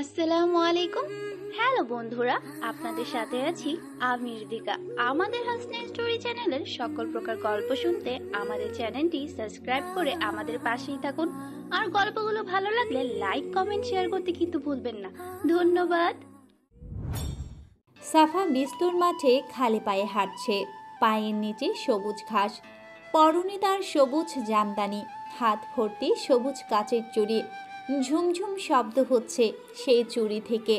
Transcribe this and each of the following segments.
আসসালামু আলাইকুম। হ্যালো বন্ধুরা, আপনাদের সাথে আছি আমি রিদিকা। আমাদের হাসনা স্টোরি চ্যানেলের সকল প্রকার গল্প শুনতে আমাদের চ্যানেলটি সাবস্ক্রাইব করে আমাদের পাশেই থাকুন। আর গল্পগুলো ভালো লাগলে লাইক কমেন্ট শেয়ার করতে কিন্তু ভুলবেন না। ধন্যবাদ। সাফা বিস্তুর মাঠে খালি পায়ে হাঁটছে। পায়ের নিচে সবুজ ঘাস, পরনে তার সবুজ জামদানি, হাত ভর্তি সবুজ কাচের চুড়ি। ঝুমঝুম শব্দ হচ্ছে সেই চুড়ি থেকে,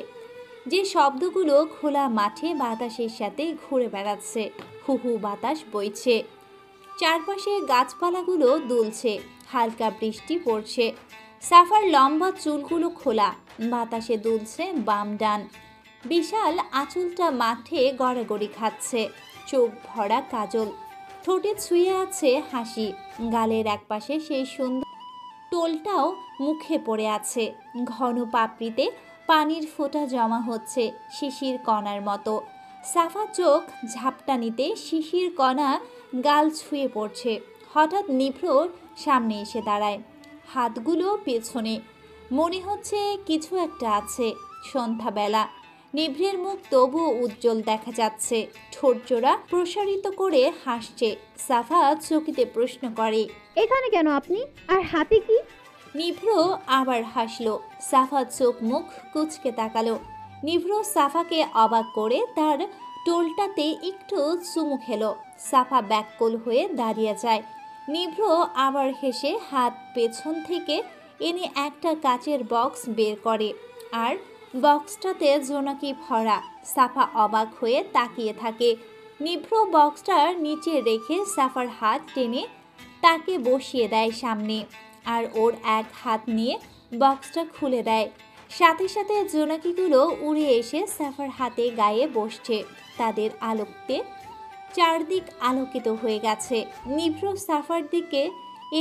যে শব্দগুলো খোলা মাঠে বাতাসের সাথে ঘুরে বেড়াচ্ছে। হুহু বাতাস বইছে, চারপাশে গাছপালাগুলো দুলছে, হালকা বৃষ্টি পড়ছে। সাফার লম্বা চুলগুলো খোলা, বাতাসে দুলছে বাম ডান। বিশাল আঁচলটা মাঠে গড়াগড়ি খাচ্ছে, চোখ ভরা কাজল, ঠোঁটে ছুঁয়ে আছে হাসি। গালের একপাশে সেই সুন্দর টোলটাও মুখে পড়ে আছে। ঘন পাপড়িতে পানির ফোঁটা জমা হচ্ছে শিশির কণার মতো। সাফা চোখ ঝাপটানিতে শিশির কণা গাল ছুঁয়ে পড়ছে। হঠাৎ নিভ্রর সামনে এসে দাঁড়ায়, হাতগুলো পেছনে। মনে হচ্ছে কিছু একটা আছে। সন্ধ্যাবেলা, নিভ্রের মুখ তবুও উজ্জ্বল দেখা যাচ্ছে, ঠোঁটজোড়া প্রসারিত করে হাসছে। সাফা চকিতে প্রশ্ন করে, এখানে কেন আপনি? আর হাতে কি? নিভ্র আবার হাসলো। সাফা চোখ মুখ কুচকে তাকালো। নিভ্র সাফাকে অবাক করে তার টোলটাতে একটু চুমু খেলো। সাফা ব্যাকুল হয়ে দাঁড়িয়ে যায়। নিভ্র আবার হেসে হাত পেছন থেকে এনে একটা কাচের বক্স বের করে, আর বক্সটাতে জোনাকি ভরা। সাফা অবাক হয়ে তাকিয়ে থাকে। নিভ্র বক্সটার নিচে রেখে সাফার হাত টেনে তাকে বসিয়ে দেয় সামনে, আর ওর এক হাত নিয়ে বক্সটা খুলে দেয়। সাথে সাথে জোনাকিগুলো উড়ে এসে সাফার হাতে গায়ে বসছে। তাদের আলোকে চারদিক আলোকিত হয়ে গেছে। নিভ্র সাফার দিকে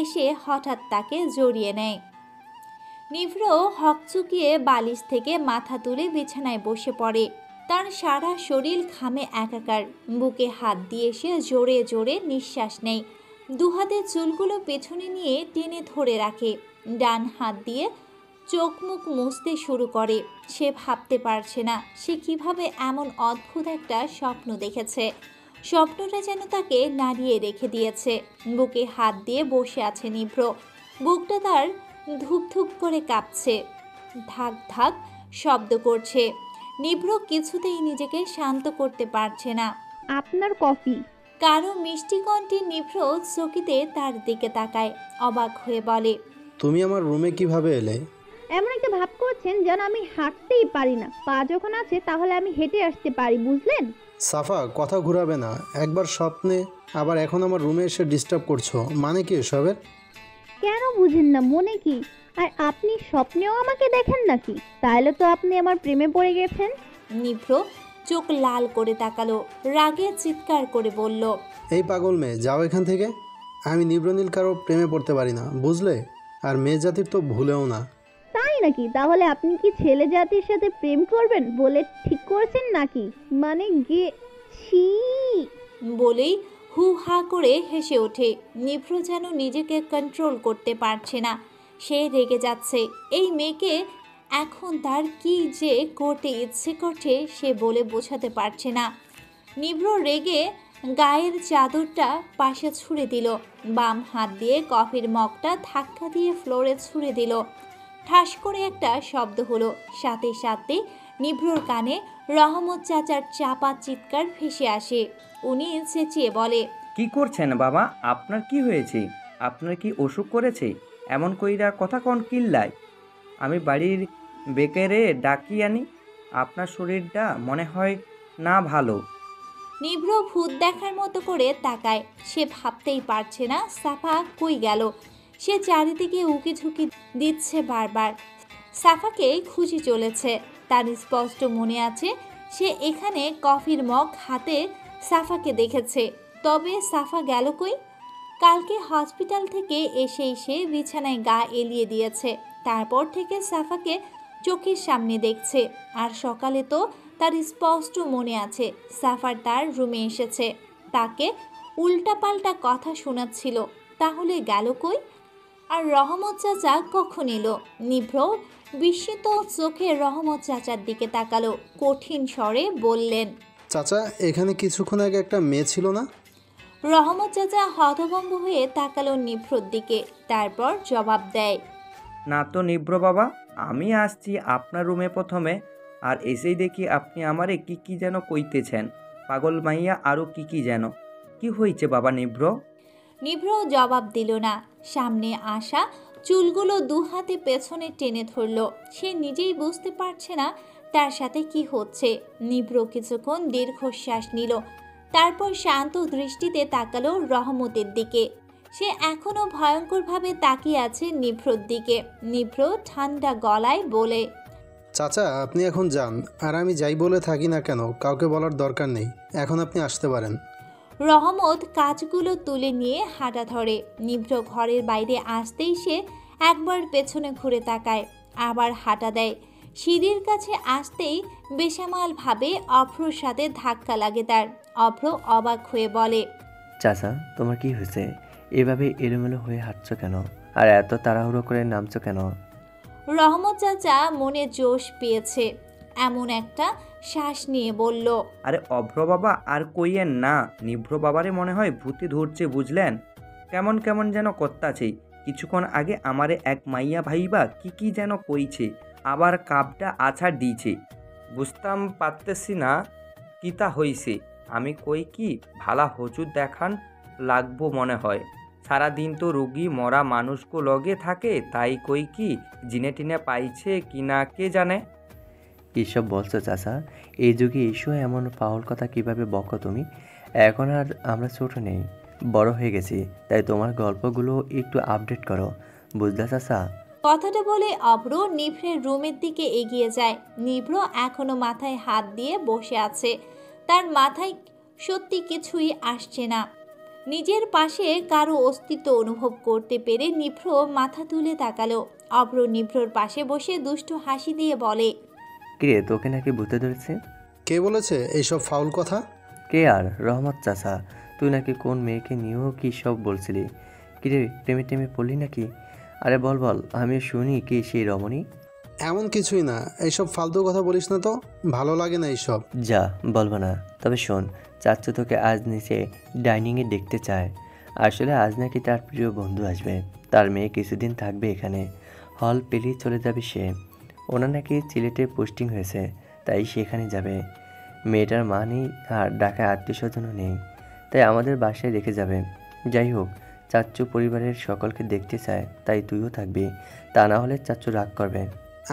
এসে হঠাৎ তাকে জড়িয়ে নেয়। নিভ্র হকচকিয়ে বালিশ থেকে মাথা তুলে বিছানায় বসে পড়ে। তার সারা শরীর ঘামে একাকার। বুকে হাত দিয়ে সে জোরে জোরে নিঃশ্বাস নেয়। দুহাতে চুলগুলো পেছনে নিয়ে টেনে ধরে রাখে। ডান হাত দিয়ে চোখ মুখ মুছতে শুরু করে। সে ভাবতে পারছে না সে কিভাবে এমন অদ্ভুত একটা স্বপ্ন দেখেছে। স্বপ্নটা যেন তাকে নাড়িয়ে রেখে দিয়েছে। বুকে হাত দিয়ে বসে আছে নিভ্র। বুকটা তার ধুক ধুক করে কাঁপছে, ধাক ধাক শব্দ করছে। নিভ্র কিছুতেই নিজেকে শান্ত করতে পারছে না। আপনার কফি। কারো মিষ্টি কণ্ঠে নিভ্র চকিতে তার দিকে তাকায়, অবাক হয়ে বলে, তুমি আমার রুমে কিভাবে এলে? এমন একটা ভাব করছেন যেন আমি হাঁটতেই পারি না। পা যখন আছে তাহলে আমি হেঁটে আসতে পারি, বুঝলেন? সাফা, কথা ঘুরাবে না। একবার স্বপ্নে, আবার এখন আমার রুমে এসে ডিস্টার্ব করছো। মানে কি এসবের? কেন বুঝেন না? মনে কি? আর আপনি স্বপ্নেও আমাকে দেখেন নাকি? তাহলে তো আপনি আমার প্রেমে পড়ে গেছেন। নিভ্র চোখ লাল করে তাকালো, রাগে চিৎকার করে বলল, এই পাগল মেয়ে, যাও এখান থেকে। আমি নিব্রনীল কারো প্রেমে পড়তে পারি না, বুঝলে? আর মেয়ে জাতির তো ভুলেও না। তাই নাকি? তাহলে আপনি কি ছেলে জাতির সাথে প্রেম করবেন বলে ঠিক করেছেন নাকি? মানে ছি। বলেই হু হা করে হেসে ওঠে। নিভ্র যেন নিজেকে কন্ট্রোল করতে পারছে না। সে রেগে যাচ্ছে। এই মেয়েকে এখন তার কি যে করতে ইচ্ছে করছে সে বলে বোঝাতে পারছে না। নিভ্র রেগে গায়ের চাদরটা পাশে ছুঁড়ে দিল। বাম হাত দিয়ে কফির মগটা ধাক্কা দিয়ে ফ্লোরে ছুঁড়ে দিল। ঠাস করে একটা শব্দ হলো। সাথে সাথে নিভ্রর কানে রহমত চাচার চাপা চিৎকার ভেসে আসে। উনি চেঁচিয়ে বলে, কি করছেন বাবা? আপনার কি হয়েছে? আপনার কি অসুখ করেছে? এমন কইরা কথা কন কিল্লায়? আমি বাড়ির বেকারে ডাকি আনি। আপনার শরীরটা মনে হয় না ভালো। নিভ্র ভূত দেখার মতো করে তাকায়। সে ভাবতেই পারছে না সাফা কই গেল। সে চারিদিকে উকি ঝুঁকি দিচ্ছে বারবার। সাফাকে খুঁজে চলেছে। তার স্পষ্ট মনে আছে সে এখানে কফির মগ হাতে সাফাকে দেখেছে। তবে সাফা গেল কই? কালকে হসপিটাল থেকে এসেই সে বিছানায় গা এলিয়ে দিয়েছে। তারপর থেকে সাফাকে চোখের সামনে দেখছে। আর সকালে তো তার স্পষ্ট মনে আছে সাফার তার রুমে এসেছে, তাকে উল্টাপাল্টা কথা শোনাচ্ছিল। তাহলে গেল কই? আর রহমত চাচা কখন এলো? নিভ্র বিস্মিত চোখে রহমত চাচার দিকে তাকালো, কঠিন স্বরে বললেন। চাচা, এখানে কিছুক্ষণ আগে একটা মেয়ে ছিল না? রহমত চাচা হতভম্ব হয়ে তাকালো নিভ্রর দিকে, তারপর জবাব দেয়। না তো নিব্র বাবা, আমি আসছি আপনার রুমে প্রথমে, আর এসেই দেখি আপনি আমারে কি কি যেন কইতেছেন, পাগল মাইয়া আরও কি কি যেন। কি হয়েছে বাবা নিব্র? নিভ্র জবাব দিল না। সামনে আসা চুলগুলো দু হাতে পেছনে টেনে ধরল। সে নিজেই বুঝতে পারছে না তার সাথে কি হচ্ছে। নিভ্র কিছুক্ষণ দীর্ঘশ্বাস নিল, তারপর শান্ত দৃষ্টিতে তাকালো রহমতের দিকে। সে এখনো ভয়ঙ্করভাবে তাকিয়ে আছে নিভ্রর দিকে। নিভ্র ঠান্ডা গলায় বলে। চাচা, আপনি এখন যান, আর আমি যাই বলে থাকি না কেন কাউকে বলার দরকার নেই। এখন আপনি আসতে পারেন। রহমত কাজগুলো তুলে নিয়ে হাঁটা ধরে। নিভ্র ঘরের বাইরে আসতেই সে একবার পেছনে ঘুরে তাকায়, আবার হাঁটা দেয়। সিঁড়ির কাছে আসতেই বেসামালভাবে অভ্রর সাথে ধাক্কা লাগে তার। অভ্র অবাক হয়ে বলে। চাচা, তোমার কি হয়েছে? এভাবে এলোমেলো হয়ে হাঁটছো কেন? আর এত তাড়াহুড়ো করে নামছো কেন? রহমত চাচা মনে জোশ পেয়েছে, এমন একটা শ্বাস নিয়ে বলল। আরে অভ্র বাবা, আর কইয়েন না। নিভ্র বাবারে মনে হয় ভূতে ধরছে, বুঝলেন? কেমন কেমন যেন করতাছে। কিছুক্ষণ আগে আমারে এক মাইয়া ভাইবা কি কি যেন কইছে, আবার কাপটা আছাড় দিয়েছে। বুঝতাম পারতেছি না কিতা হইছে। আমি কই কি ভালা হজুর দেখান লাগবো মনে হয়। সারাদিন তো রুগী মরা মানুষকে লগে থাকে, তাই কই কি জিনে টিনে পাইছে কি না কে জানে। এইসব বলছো চাচা? এই যুগে এসো এমন পাওয়ার কথা কিভাবে বকো তুমি? এখন আর আমরা ছোট নেই, বড় হয়ে গেছি, তাই তোমার গল্পগুলো একটু আপডেট করো, বুঝলে চাচা? কথাটা বলে অভ্র নিভ্রের রুমের দিকে এগিয়ে যায়। নিভ্র এখনো মাথায় হাত দিয়ে বসে আছে। তার মাথায় সত্যি কিছুই আসছে না। নিজের পাশে কারো অস্তিত্ব অনুভব করতে পেরে নিভ্র মাথা তুলে তাকালো। অভ্র নিভ্রর পাশে বসে দুষ্টু হাসি দিয়ে বলে। কিরে, তোকে নাকি ভূতে ধরেছে? কে বলেছে এইসব ফাউল কথা? কে আর? রহমত চাচা। তুই নাকি কোন মেয়েকে নিয়েও কি সব বলছিলি? কিরে, প্রেমে টেমে পড়লি নাকি? আরে বল বল, আমি শুনি কি সেই রমণী? এমন কিছুই না, এইসব ফালতু কথা বলিস না তো, ভালো লাগে না এইসব। যা, বলবো না। তবে শোন, চাচ্চু তোকে আজ নিচে ডাইনিংয়ে দেখতে চায়। আসলে আজ নাকি তার প্রিয় বন্ধু আসবে, তার মেয়ে কিছুদিন থাকবে এখানে, হল পেলেই চলে যাবে সে। ওনার নাকি সিলেটে পোস্টিং হয়েছে, তাই সেখানে যাবে। মেয়েটার মা নেই, আর ঢাকায় আত্মীয় স্বজনও নেই, তাই আমাদের বাসায় রেখে যাবে। যাই হোক, চাচ্চু পরিবারের সকলকে দেখতে চায়, তাই তুইও থাকবি, তা না হলে চাচ্চু রাগ করবে।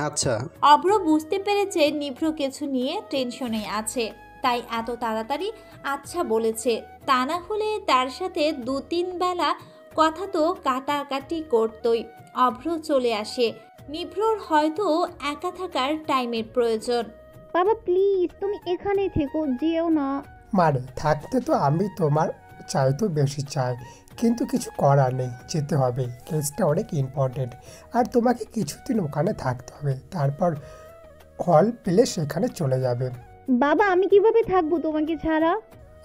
আচ্ছা। অভ্র বুঝতে পেরেছে নিভ্র কিছু নিয়ে টেনশনে আছে, তাই এত তাড়াতাড়ি আচ্ছা বলেছে। তা না হলে তার সাথে 2-3 বেলা কথা তো কাটাকাটি করতই। অভ্র চলে আসে। নিভ্রর হয়তো একা থাকার টাইমের প্রয়োজন। বাবা প্লিজ তুমি এখানে থেকো, যেও না। মানে থাকতে তো আমি তোমার চাইতো বেশি চাই, কিন্তু কিছু করার নেই, যেতে হবে। কেসটা অনেক ইম্পর্টেন্ট, আর তোমাকে কিছুদিন ওখানে থাকতে হবে, তারপর হল পেলে সেখানে চলে যাবে। বাবা আমি কিভাবে থাকবো তোমাকে ছাড়া?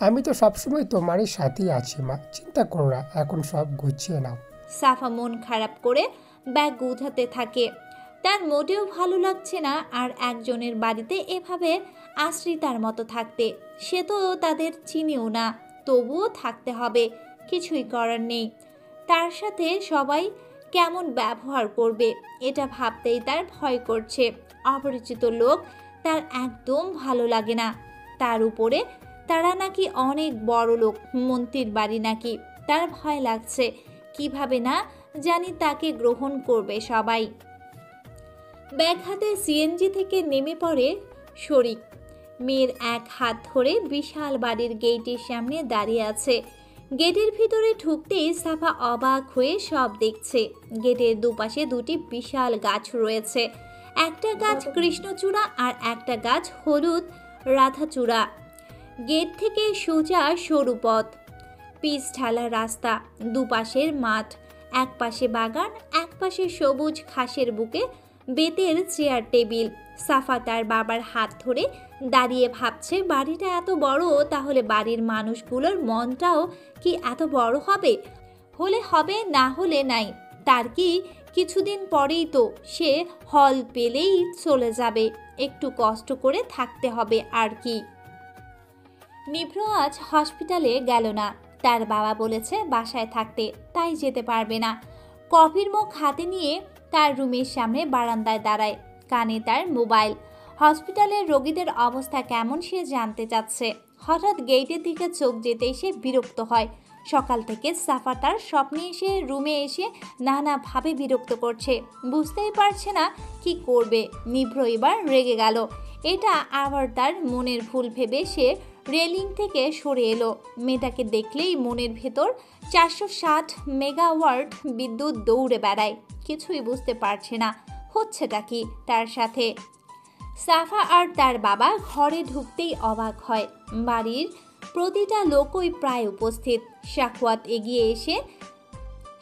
আমি তো সবসময় তোমারই সাথেই আছি মা, চিন্তা করো না, এখন সব গুছিয়ে নাও। সাফা মন খারাপ করে ব্যাগ গুছাতে থাকে। তার মোটেও ভালো লাগছে না আর একজনের বাড়িতে এভাবে আশ্রিতার মতো থাকতে। সে তো তাদের চিনিও না, তবুও থাকতে হবে, কিছুই করার নেই। তার সাথে সবাই কেমন ব্যবহার করবে এটা ভাবতেই তার ভয় করছে। অপরিচিত লোক তার একদম ভালো লাগে না। তার উপরে তারা নাকি অনেক বড় লোক, মন্ত্রীর বাড়ি নাকি। তার ভয় লাগছে কিভাবে না জানি তাকে গ্রহণ করবে সবাই। ব্যাগ হাতে সিএনজি থেকে নেমে পড়ে শরিক। মেয়ের এক হাত ধরে বিশাল বাড়ির গেটের সামনে দাঁড়িয়ে আছে। গেটের ভিতরে ঢুকতেই সাফা অবাক হয়ে সব দেখছে। গেটের দুপাশে 2টি বিশাল গাছ রয়েছে। একটা গাছ কৃষ্ণচূড়া আর একটা গাছ হলুদ রাধাচূড়া। গেট থেকে সোজা সরু পথ, পিচ ঢালা রাস্তা, দুপাশের মাঠ, এক পাশে বাগান, এক পাশে সবুজ ঘাসের বুকে বেতের চেয়ার টেবিল। সাফা তার বাবার হাত ধরে দাঁড়িয়ে ভাবছে, বাড়িটা এত বড়, তাহলে বাড়ির মানুষগুলোর মনটাও কি এত বড় হবে? হলে হবে, না হলে নাই। তার কি কিছুদিন পরেই তো সে হল পেলেই চলে যাবে, একটু কষ্ট করে থাকতে হবে আর কি। নিভ্র আজ হসপিটালে গেল না, তার বাবা বলেছে বাসায় থাকতে, তাই যেতে পারবে না। কফির মগ হাতে নিয়ে তার রুমের সামনে বারান্দায় দাঁড়ায়, কানে তার মোবাইল। হসপিটালের রোগীদের অবস্থা কেমন সে জানতে চাচ্ছে। হঠাৎ গেটের দিকে চোখ যেতেই সে বিরক্ত হয়। সকাল থেকে সাফা তার স্বপ্নে এসে রুমে এসে নানাভাবে বিরক্ত করছে, বুঝতেই পারছে না কি করবে। নিভ্র এবার রেগে গেল। এটা আবার তার মনের ভুল ভেবে সে রেলিং থেকে সরে এলো। মেয়েটাকে দেখলেই মনের ভেতর 460 মেগাওয়াট বিদ্যুৎ দৌড়ে বেড়ায়। কিছুই বুঝতে পারছে না হচ্ছেটা কি তার সাথে। সাফা আর তার বাবা ঘরে ঢুকতেই অবাক হয়। বাড়ির প্রতিটা লোকই প্রায় উপস্থিত। শাকওয়াত এগিয়ে এসে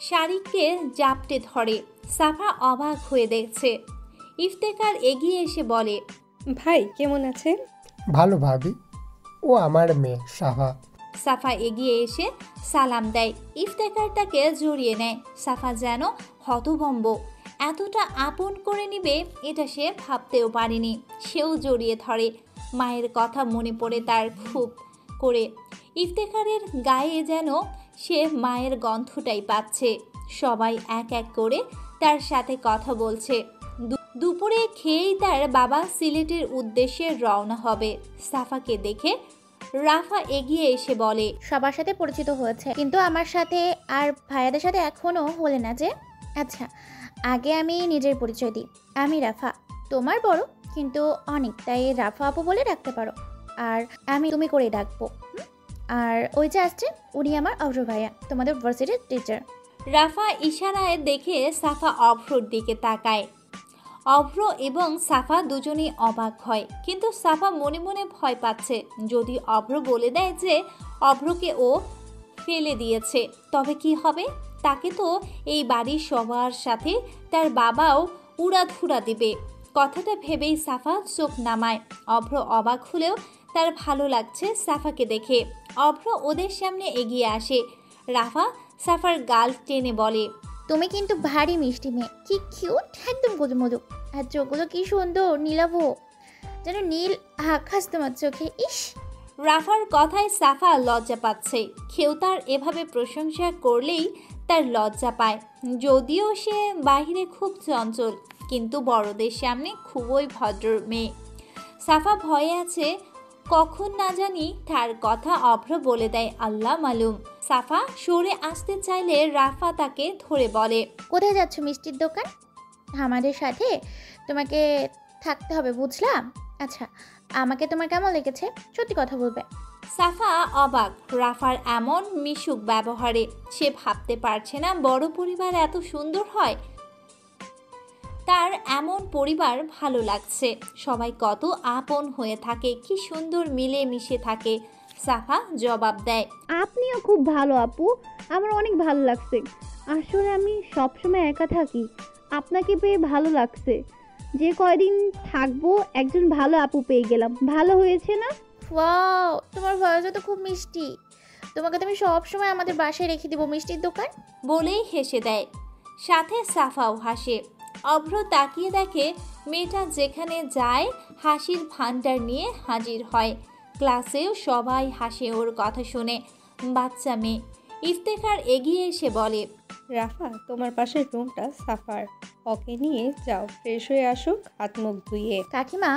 শারিককে জাপটে ধরে। সাফা অবাক হয়ে দেখছে। ইফতেখার এগিয়ে এসে বলে, ভাই কেমন আছেন? ভালো ভাবি, ও আমার মেয়ে সাফা। সাফা এগিয়ে এসে সালাম দেয়। ইফতেখার তাকে জড়িয়ে নেয়। সাফা যেন হতভম্ব, এতটা আপন করে নিবে এটা সে ভাবতেও পারেনি। সেও জড়িয়ে ধরে। মায়ের কথা মনে পড়ে তার খুব করে। ইফতেখারের গায়ে যেন সে মায়ের গন্ধটাই পাচ্ছে। সবাই এক এক করে তার সাথে কথা বলছে। দুপুরে খেয়েই তার বাবা সিলেটের উদ্দেশ্যে রওনা হবে। সাফাকে দেখে রাফা এগিয়ে এসে বলে, সবার সাথে পরিচিত হয়েছে, কিন্তু আমার সাথে আর ভাইয়াদের সাথে এখনও হলে না যে। আচ্ছা, আগে আমি নিজের পরিচয় দিই। আমি রাফা, তোমার বড় কিন্তু অনেক, তাই রাফা আপু বলে ডাকতে পারো। আর আমি তুমি করে ডাকবো। আর ওই যে আসছে, উনি আমার অভ্র ভাইয়া, তোমাদের ভার্সিটির টিচার। রাফা ইশারায় দেখে সাফা অভ্রর দিকে তাকায়। অভ্র এবং সাফা দুজনেই অবাক হয়, কিন্তু সাফা মনে মনে ভয় পাচ্ছে। যদি অভ্র বলে দেয় যে অভ্রকে ও ফেলে দিয়েছে, তবে কি হবে? তাকে তো এই বাড়ির সবার সাথে তার বাবাও উড়াধুরা দিবে। কথাটা ভেবেই সাফা চোখ নামায়। অভ্র অবাক হলেও তার ভালো লাগছে সাফাকে দেখে। অভ্র ওদের সামনে এগিয়ে আসে। রাফা সাফার গাল টেনে বলে, তুমি কিন্তু ভারী মিষ্টি মেয়ে, কি কিউট, একদম মধু। আর চোখগুলো কি সুন্দর, নীলাভ, যেন নীল আকাশ তোমার চোখে। ইস! রাফার কথায় সাফা লজ্জা পাচ্ছে। কেউ তার এভাবে প্রশংসা করলেই তার লজ্জা পায়। যদিও সে বাহিরে খুব চঞ্চল, কিন্তু বড়দের সামনে খুবই ভদ্র মেয়ে। সাফা ভয়ে আছে কখন না জানি তার কথা অভ্র বলে দেয়, আল্লাহ মালুম। সাফা সরে আসতে চাইলে রাফা তাকে ধরে বলে, কোথায় যাচ্ছ? মিষ্টির দোকান। আমাদের সাথে তোমাকে থাকতে হবে, বুঝলাম। আচ্ছা, আমাকে তোমার কেমন লেগেছে? সত্যি কথা বলবে। সাফা অবাক রাফার এমন মিশুক ব্যবহারে। সে ভাবতে পারছে না বড় পরিবার এত সুন্দর হয়। তার এমন পরিবার ভালো লাগছে। সবাই কত আপন হয়ে থাকে, কি সুন্দর মিলে মিশে থাকে। সাফা জবাব দেয়, আপনিও খুব ভালো আপু, আমার অনেক ভালো লাগছে। আসলে আমি সবসময় একা থাকি, আপনাকে পেয়ে ভালো লাগছে। যে কয়দিন থাকবো একজন ভালো আপু পেয়ে গেলাম, ভালো হয়েছে না? ওয়াও, তোমার ভয়েসও তো খুব মিষ্টি। তোমাকে তো আমি সবসময় আমাদের বাসায় রেখে দেবো মিষ্টির দোকান। বলেই হেসে দেয়। সাথে সাফাও হাসে। অভ্র তাকিয়ে দেখে মেয়েটা যেখানে যায় হাসির ভান্ডার নিয়ে হাজির হয়। ক্লাসেও সবাই হাসে ওর কথা শুনে। বাচ্চা মেয়ে। ইফতেখার এগিয়ে এসে বলে, রাফা, তোমার পাশের রুমটা সাফার, ওকে নিয়ে যাও, ফ্রেশ হয়ে আসুক, হাত মুখ ধুয়ে। কাকিমা,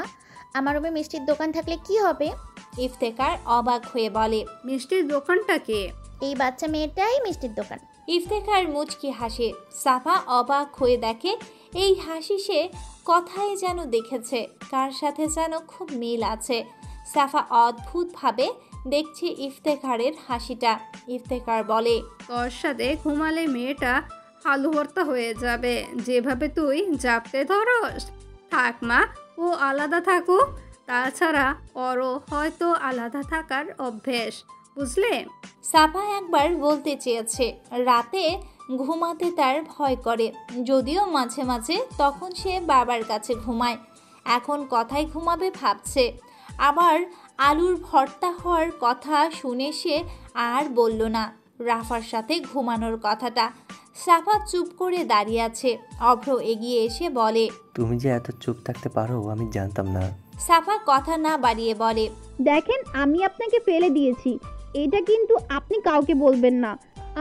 আমার রুমে মিষ্টির দোকান থাকলে কি হবে? ইফতেখার অবাক হয়ে বলে, মিষ্টির দোকানটা কে? এই বাচ্চা মেয়েটাই মিষ্টির দোকান। ইফতেখার মুচকি হাসে। সাফা অবাক হয়ে দেখে এই হাসি সে কথায় যেন দেখেছে, কার সাথে যেন খুব মিল আছে। সাফা অদ্ভুতভাবে দেখছে ইফতেখারের হাসিটা। ইফতেখার বলে, তোর সাথে ঘুমালে মেয়েটা আলু ভর্তা হয়ে যাবে, যেভাবে তুই জাপতে ধরস। থাক মা, ও আলাদা থাকুক। তাছাড়া ওরও হয়তো আলাদা থাকার অভ্যেস, বুঝলে? সাফা একবার বলতে চেয়েছে রাতে ঘুমাতে তার ভয় করে, যদিও মাঝে মাঝে তখন সে বাবার কাছে ঘুমায়। এখন কথায় ঘুমাবে ভাবছে। আবার আলুর ভর্তা হওয়ার কথা শুনে সে আর বলল না রাফার সাথে ঘুমানোর কথাটা। সাফা চুপ করে দাঁড়িয়ে আছে। অভ্র এগিয়ে এসে বলে, তুমি যে এত চুপ থাকতে পারো আমি জানতাম না। সাফা কথা না বাড়িয়ে বলে, দেখেন আমি আপনাকে ফেলে দিয়েছি, এটা কিন্তু আপনি কাউকে বলবেন না।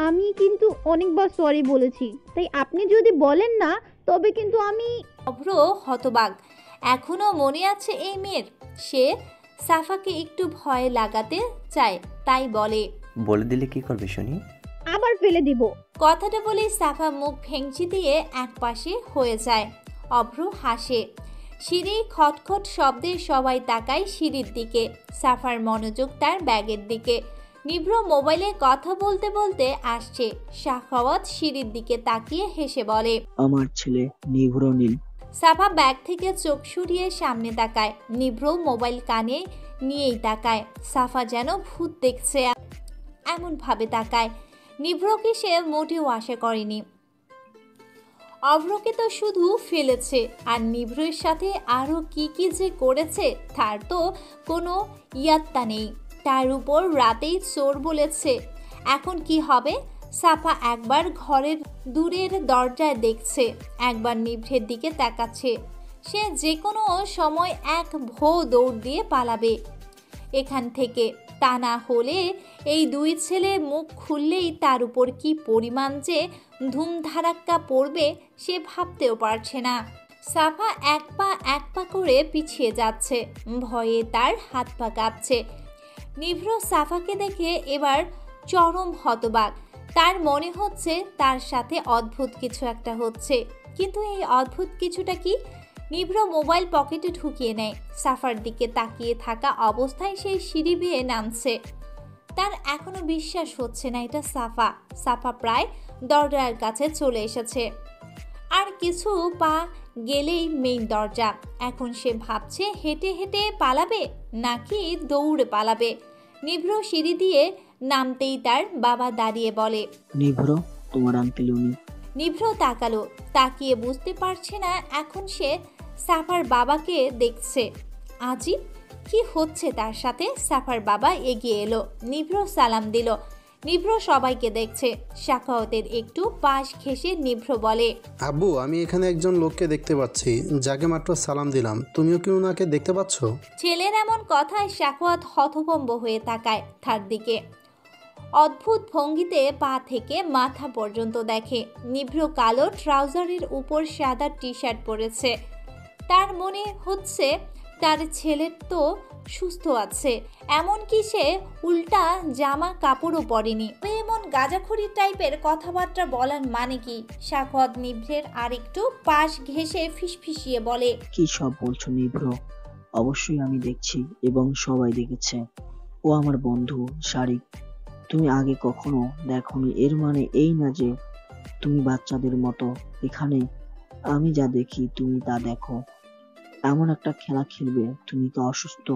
আমি কিন্তু অনেকবার সরি বলেছি, তাই আপনি যদি বলেন না তবে কিন্তু আমি। অভ্র হতবাক। এখনো মনে আছে এই মেয়ের। সে সাফাকে একটু ভয় লাগাতে চায়, তাই বলে দিলে কি করবে শুনি? আবার ফেলে দিব। কথাটা বলে সাফা মুখ ভেঙচি দিয়ে একপাশে হয়ে যায়। অভ্র হাসে। সিঁড়ি খটখট শব্দে সবাই তাকায় সিঁড়ির দিকে। সাফার মনোযোগ তার ব্যাগের দিকে। নিভ্র মোবাইলে কথা বলতে বলতে আসছে। শাখাওয়াত সিঁড়ির দিকে তাকিয়ে হেসে বলে, আমার ছেলে নিভ্র নীল। সাফা ব্যাগ থেকে চোখ সরিয়ে সামনে তাকায়। নিভ্র মোবাইল কানে নিয়েই তাকায়। সাফা যেন ভূত দেখছে এমন ভাবে তাকায়। নিভ্রকে সে মোটেও আশা করেনি। অভ্রকে তো শুধু ফেলেছে, আর নিভ্রের সাথে আরও কি কি যে করেছে তার তো কোনো ইয়াত্তা নেই। তার উপর রাতেই চোর বলেছে। এখন কি হবে? সাফা একবার ঘরের দূরের দরজায় দেখছে, একবার নিভ্রের দিকে তাকাচ্ছে। সে যে কোনো সময় এক দৌড় দিয়ে পালাবে এখান থেকে। তা না হলে এই দুই ছেলে মুখ খুললেই তার উপর কি পরিমাণ যে ধুমধারাক্কা পড়বে সে ভাবতেও পারছে না। সাফা এক পা করে পিছিয়ে যাচ্ছে। ভয়ে তার হাত পা কাঁপছে। নিভ্র সাফাকে দেখে এবার চরম হতবাক। তার মনে হচ্ছে তার সাথে অদ্ভুত কিছু একটা হচ্ছে, কিন্তু এই অদ্ভুত কিছুটা কি? নিভ্র মোবাইল পকেটে ঢুকিয়ে নেয়। সাফার দিকে তাকিয়ে থাকা অবস্থায় সেই সিঁড়ি বেয়ে নামছে। তার এখনো বিশ্বাস হচ্ছে না এটা সাফা। সাফা প্রায় দরজার কাছে চলে এসেছে। আর কিছু পা গেলেই মেইন দরজা। এখন সে ভাবছে হেঁটে হেঁটে পালাবে নাকি দৌড়ে পালাবে। নিভ্র সিঁড়ি দিয়ে নামতেই তার বাবা দাঁড়িয়ে বলে, নিভ্র, তোমার আঙ্কেল উনি। নিভ্র তাকালো। তাকিয়ে বুঝতে পারছে না এখন সে সাফার বাবাকে দেখছে। আজিব, কি হচ্ছে তার সাথে? সাফার বাবা এগিয়ে এলো। নিভ্র সালাম দিল। নিভ্র সবাইকে দেখছে। শাখাওয়াতের একটু পাশ ঘেঁষে নিভ্র বলে, আব্বু, আমি এখানে একজন লোককে দেখতে পাচ্ছি যাকে মাত্র সালাম দিলাম। তুমিও কি ওনাকে দেখতে পাচ্ছ? ছেলের এমন কথায় শাখাওয়াত হতভম্ব হয়ে তাকায় তার দিকে। অদ্ভুত ভঙ্গিতে পা থেকে মাথা পর্যন্ত দেখে। নিভ্র কালো ট্রাউজারের উপর সাদা টি শার্ট পরেছে। তার মনে হচ্ছে তার ছেলের তো সুস্থ আছে, এমনকি সে উল্টা জামা কাপড়ও পরেনি। এমন গাঁজাখড়ি টাইপের কথাবার্তা বলার মানে কি? শাখাওয়াত নিভ্রের আরেকটু পাশ ঘেঁষে ফিসফিসিয়ে বলে, কি সব বলছো নিভ্র? অবশ্যই আমি দেখছি এবং সবাই দেখেছে। ও আমার বন্ধু শারিক। তুমি আগে কখনো দেখোনি, এর মানে এই না যে তুমি বাচ্চাদের মতো। এখানে আমি যা দেখি তুমি তা দেখো। এমন একটা খেলা খেলবে? তুমি তো অসুস্থ।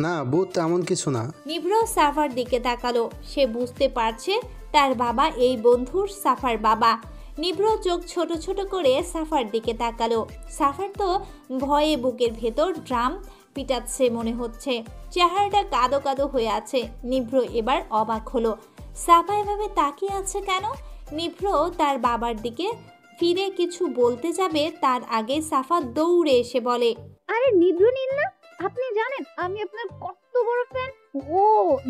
না আব্বু, তেমন কিছু না। নিভ্র সাফার দিকে তাকালো। সে বুঝতে পারছে তার বাবা এই বন্ধুর সাফার বাবা। নিভ্র চোখ ছোট ছোট করে সাফার দিকে তাকালো। সাফার তো ভয়ে বুকের ভেতর ড্রাম পিটাচ্ছে মনে হচ্ছে। চেহারাটা কাদো কাদো হয়ে আছে। নিভ্র এবার অবাক হলো। সাফা এভাবে তাকিয়ে আছে কেন? নিভ্র তার বাবার দিকে ফিরে কিছু বলতে যাবে, তার আগে সাফা দৌড়ে এসে বলে, আরে নিভ্র নীল না? আপনি জানেন আমি আপনার কত বড় ফ্যান। ও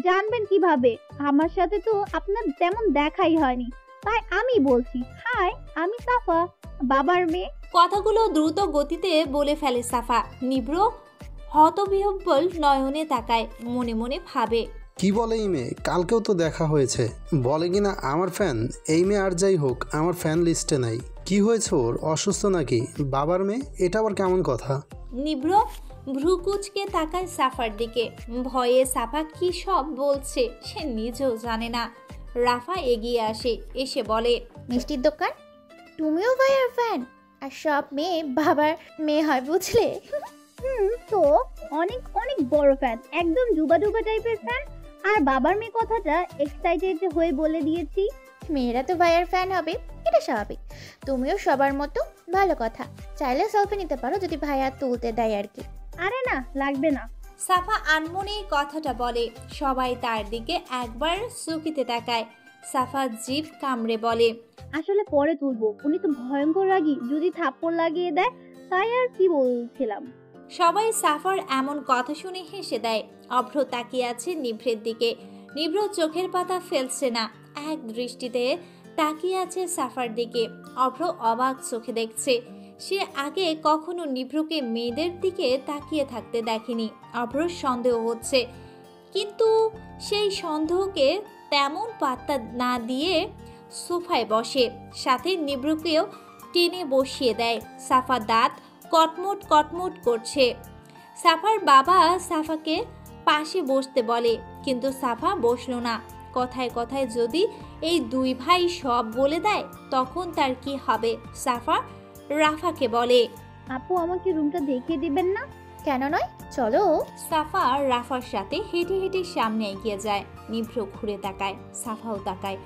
জানবেন কিভাবে? আমার সাথে তো আপনার তেমন দেখাই হয়নি, তাই আমি বলছি। হাই, আমি সাফা, বাবার মেয়ে। কথাগুলো দ্রুত গতিতে বলে ফেলে সাফা। নিভ্র হতবিহ্বল নয়নে তাকায়। মনে মনে ভাবে, কি বলে এই মেয়ে? কালকেও তো দেখা হয়েছে। বলে কিনা আমার ফ্যান। এই মেয়ে আর যাই হোক আমার ফ্যান লিস্টে নাই। কি হয়েছে ওর? অসুস্থ নাকি? বাবার মেয়ে? এটা আবার কেমন কথা? নিভ্র ভ্রুকুচকে তাকায় সাফার দিকে। ভয়ে সাফা কি সব বলছে সে নিজেও জানে না। রাফা এগিয়ে আসে, এসে বলে, মিষ্টির দোকান, তুমিও ভাইয়ার ফ্যান? আর সব মেয়ে বাবার মেয়ে হয় বুঝলে। তো অনেক অনেক বড় ফ্যান, একদম ডুবা ডুবা টাইপের ফ্যান। আর বাবার মেয়ে কথাটা এক্সাইটেড হয়ে বলে দিয়েছি। মেয়েরা তো ভাইয়ার ফ্যান হবে, এটা স্বাভাবিক। তুমিও সবার মতো, ভালো কথা। চাইলে সেলফি নিতে পারো যদি ভাইয়া তুলতে দেয় আর কি। আরে না, লাগবে না। সাফা আনমনে কথাটা বলে। সবাই তার দিকে একবার চুকিতে তাকায়। সাফা জিভ কামড়ে বলে, আসলে পরে তুলবো, উনি তো ভয়ঙ্কর রাগী, যদি থাপ্পড় লাগিয়ে দেয়। তাই আর কি বলছিলাম। সবাই সাফার এমন কথা শুনে হেসে দেয়। অভ্র তাকিয়ে আছে নিভ্রের দিকে। নিভ্র চোখের পাতা ফেলছে না, এক দৃষ্টিতে তাকিয়ে আছে সাফার দিকে। অভ্র অবাক চোখে দেখছে। সে আগে কখনো নিভ্রকে মেয়েদের দিকে তাকিয়ে থাকতে দেখেনি। অভ্র সন্দেহ হচ্ছে, কিন্তু সেই সন্দেহকে তেমন পাত্তা না দিয়ে সোফায় বসে, সাথে নিভ্রকেও টেনে বসিয়ে দেয়। সাফা দাঁত কটমট কটমট করছে। সাফার বাবা সাফাকে পাশে বসতে বলে, কিন্তু সাফা বসলো না। কথায় কথায় যদি এই দুই ভাই সব বলে দেয় তখন তার কি হবে? সাফা রাফাকে বলে, আপু আমাকে রুমটা দেখিয়ে দিবেন না? কেন নয়, চলো। সাফা রাফার সাথে হেঁটে হেঁটে সামনে এগিয়ে যায়। নিভ্র ঘুরে তাকায়, সাফাও তাকায়।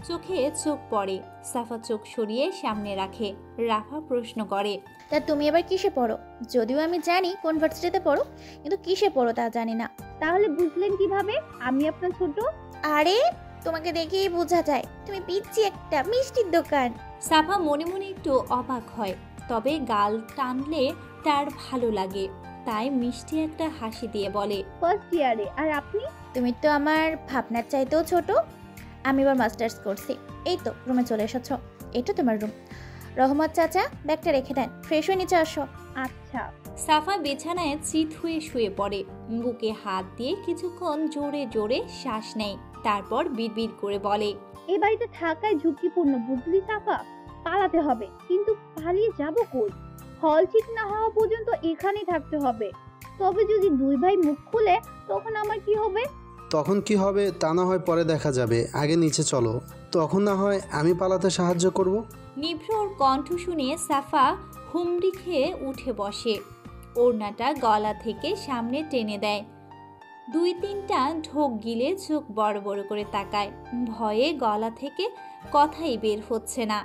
চোখে চোখ পড়ে। সাফা চোখ সরিয়ে সামনে রাখে। রাফা প্রশ্ন করে, তা তুমি এবার কিসে পড়ো? যদিও আমি জানি কোন ভার্সিটিতে পড়ো, কিন্তু কিসে পড়ো তা জানি না। তাহলে বুঝলেন কিভাবে আমি আপনার ছোট? আরে তোমাকে দেখেই বোঝা যায় তুমি পিচ্ছি একটা মিষ্টির দোকান। সাফা মনে মনে একটু অবাক হয়, তবে গাল টানলে তার ভালো লাগে, তাই মিষ্টি একটা হাসি দিয়ে বলে, ফার্স্ট ইয়ারে। আর আপনি? তুমি তো আমার ভাবনার চাইতেও ছোট। আমি এবার মাস্টার্স করছি। এই তো রুমে চলে এসেছো, এটা তোমার রুম। রহমত চাচা ব্যাগটা রেখে দেন, ফ্রেশ হয়ে নিচে আসো। আচ্ছা। সাফা বিছানায় চিত হয়ে শুয়ে পড়ে। বুকে হাত দিয়ে কিছুক্ষণ জোরে জোরে শ্বাস নেয়, তারপর বিড়বিড় করে বলে, এই বাড়িতে থাকায় ঝুঁকিপূর্ণ, বুঝলি সাফা? পালাতে হবে, কিন্তু পালিয়ে যাব কই? হল ঠিক না হওয়া পর্যন্ত এখানেই থাকতে হবে। তবে যদি দুই ভাই মুখ খুলে তখন আমার কি হবে? তখন কি হবে তা না হয় পরে দেখা যাবে, আগে নিচে চলো, তখন না হয় আমি পালাতে সাহায্য করব। নিভ্রর কণ্ঠ শুনে সাফা হুমড়ি খেয়ে উঠে বসে। ওড়নাটা গলা থেকে সামনে টেনে দেয়। দুই তিনটা ঢোক গিলে চোখ বড় বড় করে তাকায়। ভয়ে গলা থেকে কথাই বের হচ্ছে না,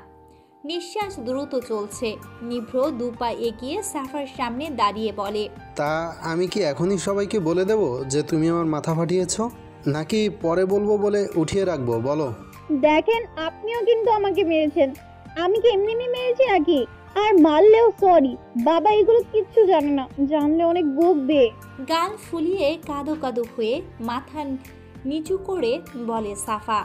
নিঃশ্বাস দ্রুত চলছে। নিভ্র দুপা এগিয়ে সাফার সামনে দাঁড়িয়ে বলে, তা আমি কি এখনই সবাইকে বলে দেব যে তুমি আমার মাথা ফাটিয়েছ, নাকি পরে বলবো বলে উঠিয়ে রাখবো? বলো। দেখেন, আপনিও কিন্তু আমাকে মেরেছেন। আমি কি এমনি এমনি মেরেছি নাকি? আর মারলেও সরি, বাবা এগুলো কিচ্ছু জানে না, জানলে অনেক বকবে। গাল ফুলিয়ে কাদো কাদো হয়ে মাথা নিচু করে বলে সাফা,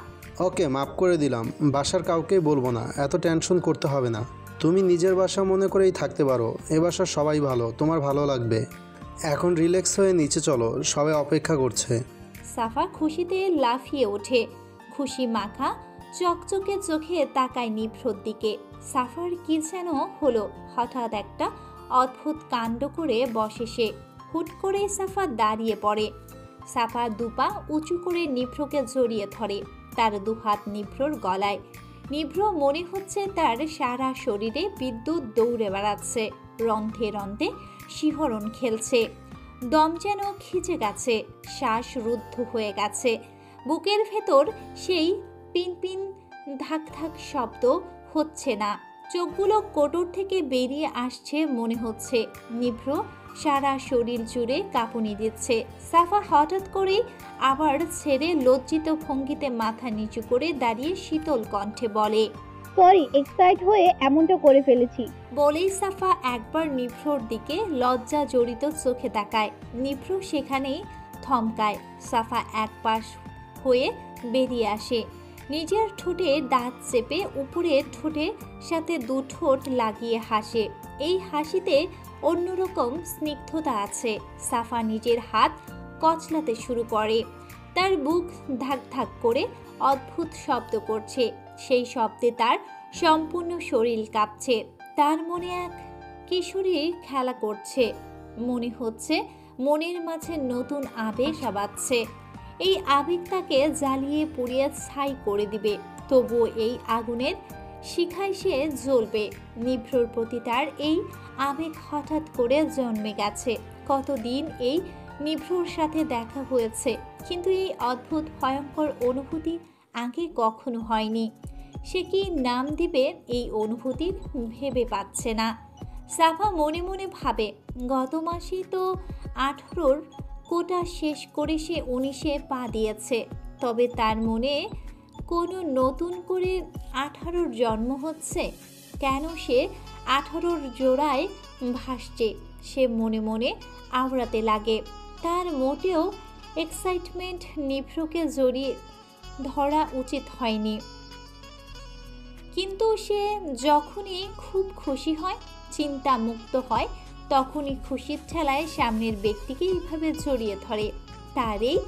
ওকে, মাফ করে দিলাম, বাসার কাউকেই বলবো না, এত টেনশন করতে হবে না। তুমি নিজের বাসা মনে করেই থাকতে পারো, এ বাসার সবাই ভালো, তোমার ভালো লাগবে। এখন রিল্যাক্স হয়ে নিচে চলো, সবাই অপেক্ষা করছে। সাফা খুশিতে লাফিয়ে ওঠে। খুশি মাখা চকচকে চোখে তাকায় নিভ্রর দিকে। সাফার কি যেন হলো, হঠাৎ একটা অদ্ভুত কাণ্ড করে বসে সে। হুট করে সাফা দাঁড়িয়ে পড়ে। সাফা দুপা উঁচু করে নিভ্রকে জড়িয়ে ধরে, তার দুহাত নিভ্রর গলায়। নিভ্র মনে হচ্ছে তার সারা শরীরে বিদ্যুৎ দৌড়ে বেড়াচ্ছে, রন্ধ্রে রন্ধ্রে শিহরণ খেলছে। দম যেন খিচে গেছে, শ্বাস রুদ্ধ হয়ে গেছে। বুকের ভেতর সেই পিনপিন ধাক ধাক শব্দ হচ্ছে না। চোখগুলো কোটর থেকে বেরিয়ে আসছে মনে হচ্ছে। নিভ্র সারা শরীর জুড়ে কাঁপুনি দিচ্ছে। সাফা হঠাৎ করে আবার ছেড়ে লজ্জিত ভঙ্গিতে মাথা নিচু করে দাঁড়িয়ে শীতল কণ্ঠে বলে, সরি, এক্সাইট হয়ে এমনটা করে ফেলেছি। বলেই সাফা একবার নিভ্রর দিকে লজ্জা জড়িত চোখে তাকায়। নিভ্র সেখানেই থমকায়। সাফা এক পাশ হয়ে বেরিয়ে আসে, নিজের ঠোঁটে দাঁত চেপে উপরে ঠোঁটের সাথে দু ঠোঁট লাগিয়ে হাসে। এই হাসিতে অন্যরকম স্নিগ্ধতা আছে। সাফা নিজের হাত কচলাতে শুরু করে। তার বুক ধাক ধাক করে অদ্ভুত শব্দ করছে। সেই শব্দে তার সম্পূর্ণ শরীর কাঁপছে। তার মনে এক কিশোরী খেলা করছে। মনে হচ্ছে মনের মাঝে নতুন আবেগ বাজছে। এই আবেগ তাকে জ্বালিয়ে পুড়িয়ে ছাই করে দিবে, তবুও এই আগুনের শিখায় সে জ্বলবে। নিভ্রর প্রতি তার এই আবেগ হঠাৎ করে জন্মে গেছে। কতদিন এই নিভ্রর সাথে দেখা হয়েছে, কিন্তু এই অদ্ভুত ভয়ঙ্কর অনুভূতি আগে কখনো হয়নি। সে কি নাম দিবে এই অনুভূতির ভেবে পাচ্ছে না। সাফা মনে মনে ভাবে, গত মাসেই তো 18-র কোটা শেষ করে সে 19-এ পা দিয়েছে। তবে তার মনে কোনো নতুন করে 18র জন্ম হচ্ছে? কেন সে 18র জোড়ায় ভাসছে? সে মনে মনে আওড়াতে লাগে। তার মোটেও এক্সাইটমেন্ট নিভ্রকে জড়িয়ে ধরা উচিত হয়নি, কিন্তু সে যখনই খুব খুশি হয়, চিন্তামুক্ত হয়, তখনই খুশির ঠেলায় সামনের ব্যক্তিকে এইভাবে জড়িয়ে ধরে। তার এই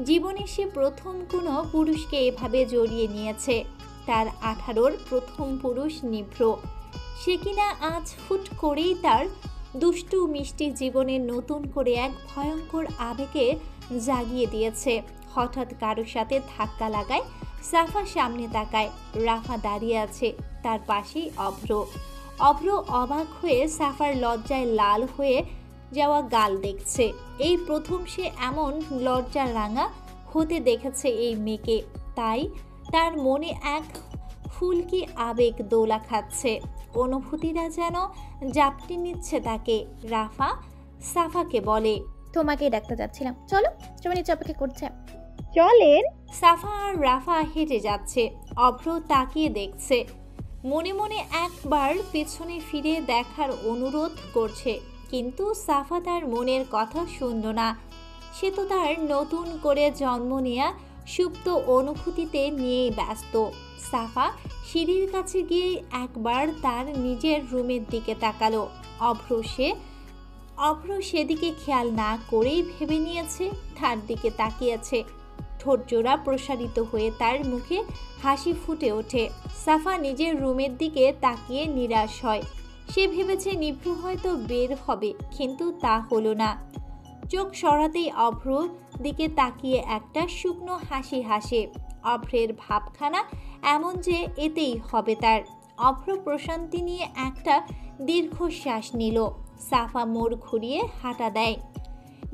জীবনে সে প্রথম কোনো পুরুষকে এভাবে জড়িয়ে নিয়েছে। তার 18র প্রথম পুরুষ নিভ্র। সে কিনা আজ হুট করেই তার দুষ্টু মিষ্টি জীবনে নতুন করে এক ভয়ঙ্কর আবেগে জাগিয়ে দিয়েছে। হঠাৎ কারোর সাথে ধাক্কা লাগায় সাফা সামনে তাকায়। রাফা দাঁড়িয়ে আছে, তার পাশেই অভ্র। অভ্র অবাক হয়ে সাফার লজ্জায় লাল হয়ে যাওয়া গাল দেখছে। এই প্রথম সে এমন লজ্জা রাঙা হতে দেখেছে এই মেয়েকে, তাই তার মনে এক ফুলকি আবেগ দোলা খাচ্ছে। অনুভূতিরা যেন জাপটে নিচ্ছে তাকে। রাফা সাফাকে বলে, তোমাকেই ডাকতে যাচ্ছিলাম, চলো, শ্রাবণী অপেক্ষা করছে। চলেন। সাফা আর রাফা হেঁটে যাচ্ছে। অভ্র তাকিয়ে দেখছে, মনে মনে একবার পেছনে ফিরে দেখার অনুরোধ করছে, কিন্তু সাফা তার মনের কথা শুনল না। সে তো তার নতুন করে জন্ম নেয়া সুপ্ত অনুভূতিতে নিয়েই ব্যস্ত। সাফা সিঁড়ির কাছে গিয়ে একবার তার নিজের রুমের দিকে তাকালো। অভ্র সেদিকে খেয়াল না করেই ভেবে নিয়েছে তার দিকে তাকিয়েছে। ঠোঁটজোড়া প্রসারিত হয়ে তার মুখে হাসি ফুটে ওঠে। সাফা নিজের রুমের দিকে তাকিয়ে নিরাশ হয়। সে ভেবেছে নিভ্র হয়তো বের হবে, কিন্তু তা হলো না। চোখ সরাতেই অভ্র দিকে তাকিয়ে একটা শুকনো হাসি হাসে। অভ্রের ভাবখানা এমন যে এতেই হবে তার। অভ্র প্রশান্তি নিয়ে একটা দীর্ঘশ্বাস নিল। সাফা মোড় ঘুরিয়ে হাঁটা দেয়।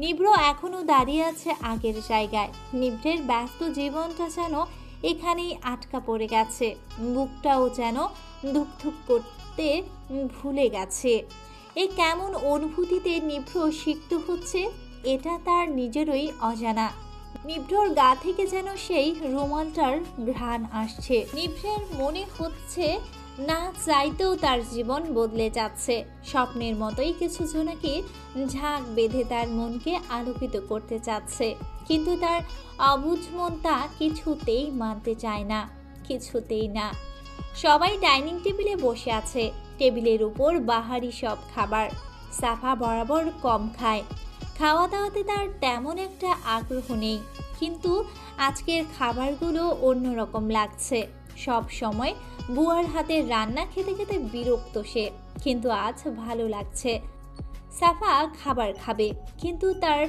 নিভ্র এখনো দাঁড়িয়ে আছে আগের জায়গায়। নিভ্রের ব্যস্ত জীবনটা যেন এখানেই আটকা পড়ে গেছে। বুকটাও যেন ধুকধুক করতে ভুলে গেছে। এই কেমন অনুভূতিতে নিভ্র সিক্ত হচ্ছে, এটা তার নিজেরই অজানা। নিভ্রর গা থেকে যেন সেই রুমালটার ঘ্রাণ আসছে। নিভ্রের মনে হচ্ছে না চাইতেও তার জীবন বদলে যাচ্ছে। স্বপ্নের মতোই কিছু জোনাকি ঝাঁক বেঁধে তার মনকে আলোকিত করতে চাচ্ছে, কিন্তু তার অবুঝ মন তা কিছুতেই মানতে চায় না, কিছুতেই না। সবাই ডাইনিং টেবিলে বসে আছে। টেবিলের উপর বাহারি সব খাবার। সাফা বরাবর কম খায়। খাওয়া দাওয়াতে তার তেমন একটা আগ্রহ নেই, কিন্তু আজকের খাবারগুলো অন্যরকম লাগছে। সব সময় বুয়ার হাতের রান্না খেতে খেতে বিরক্ত সে, কিন্তু আজ ভালো লাগছে। সাফা খাবার খাবে, কিন্তু তার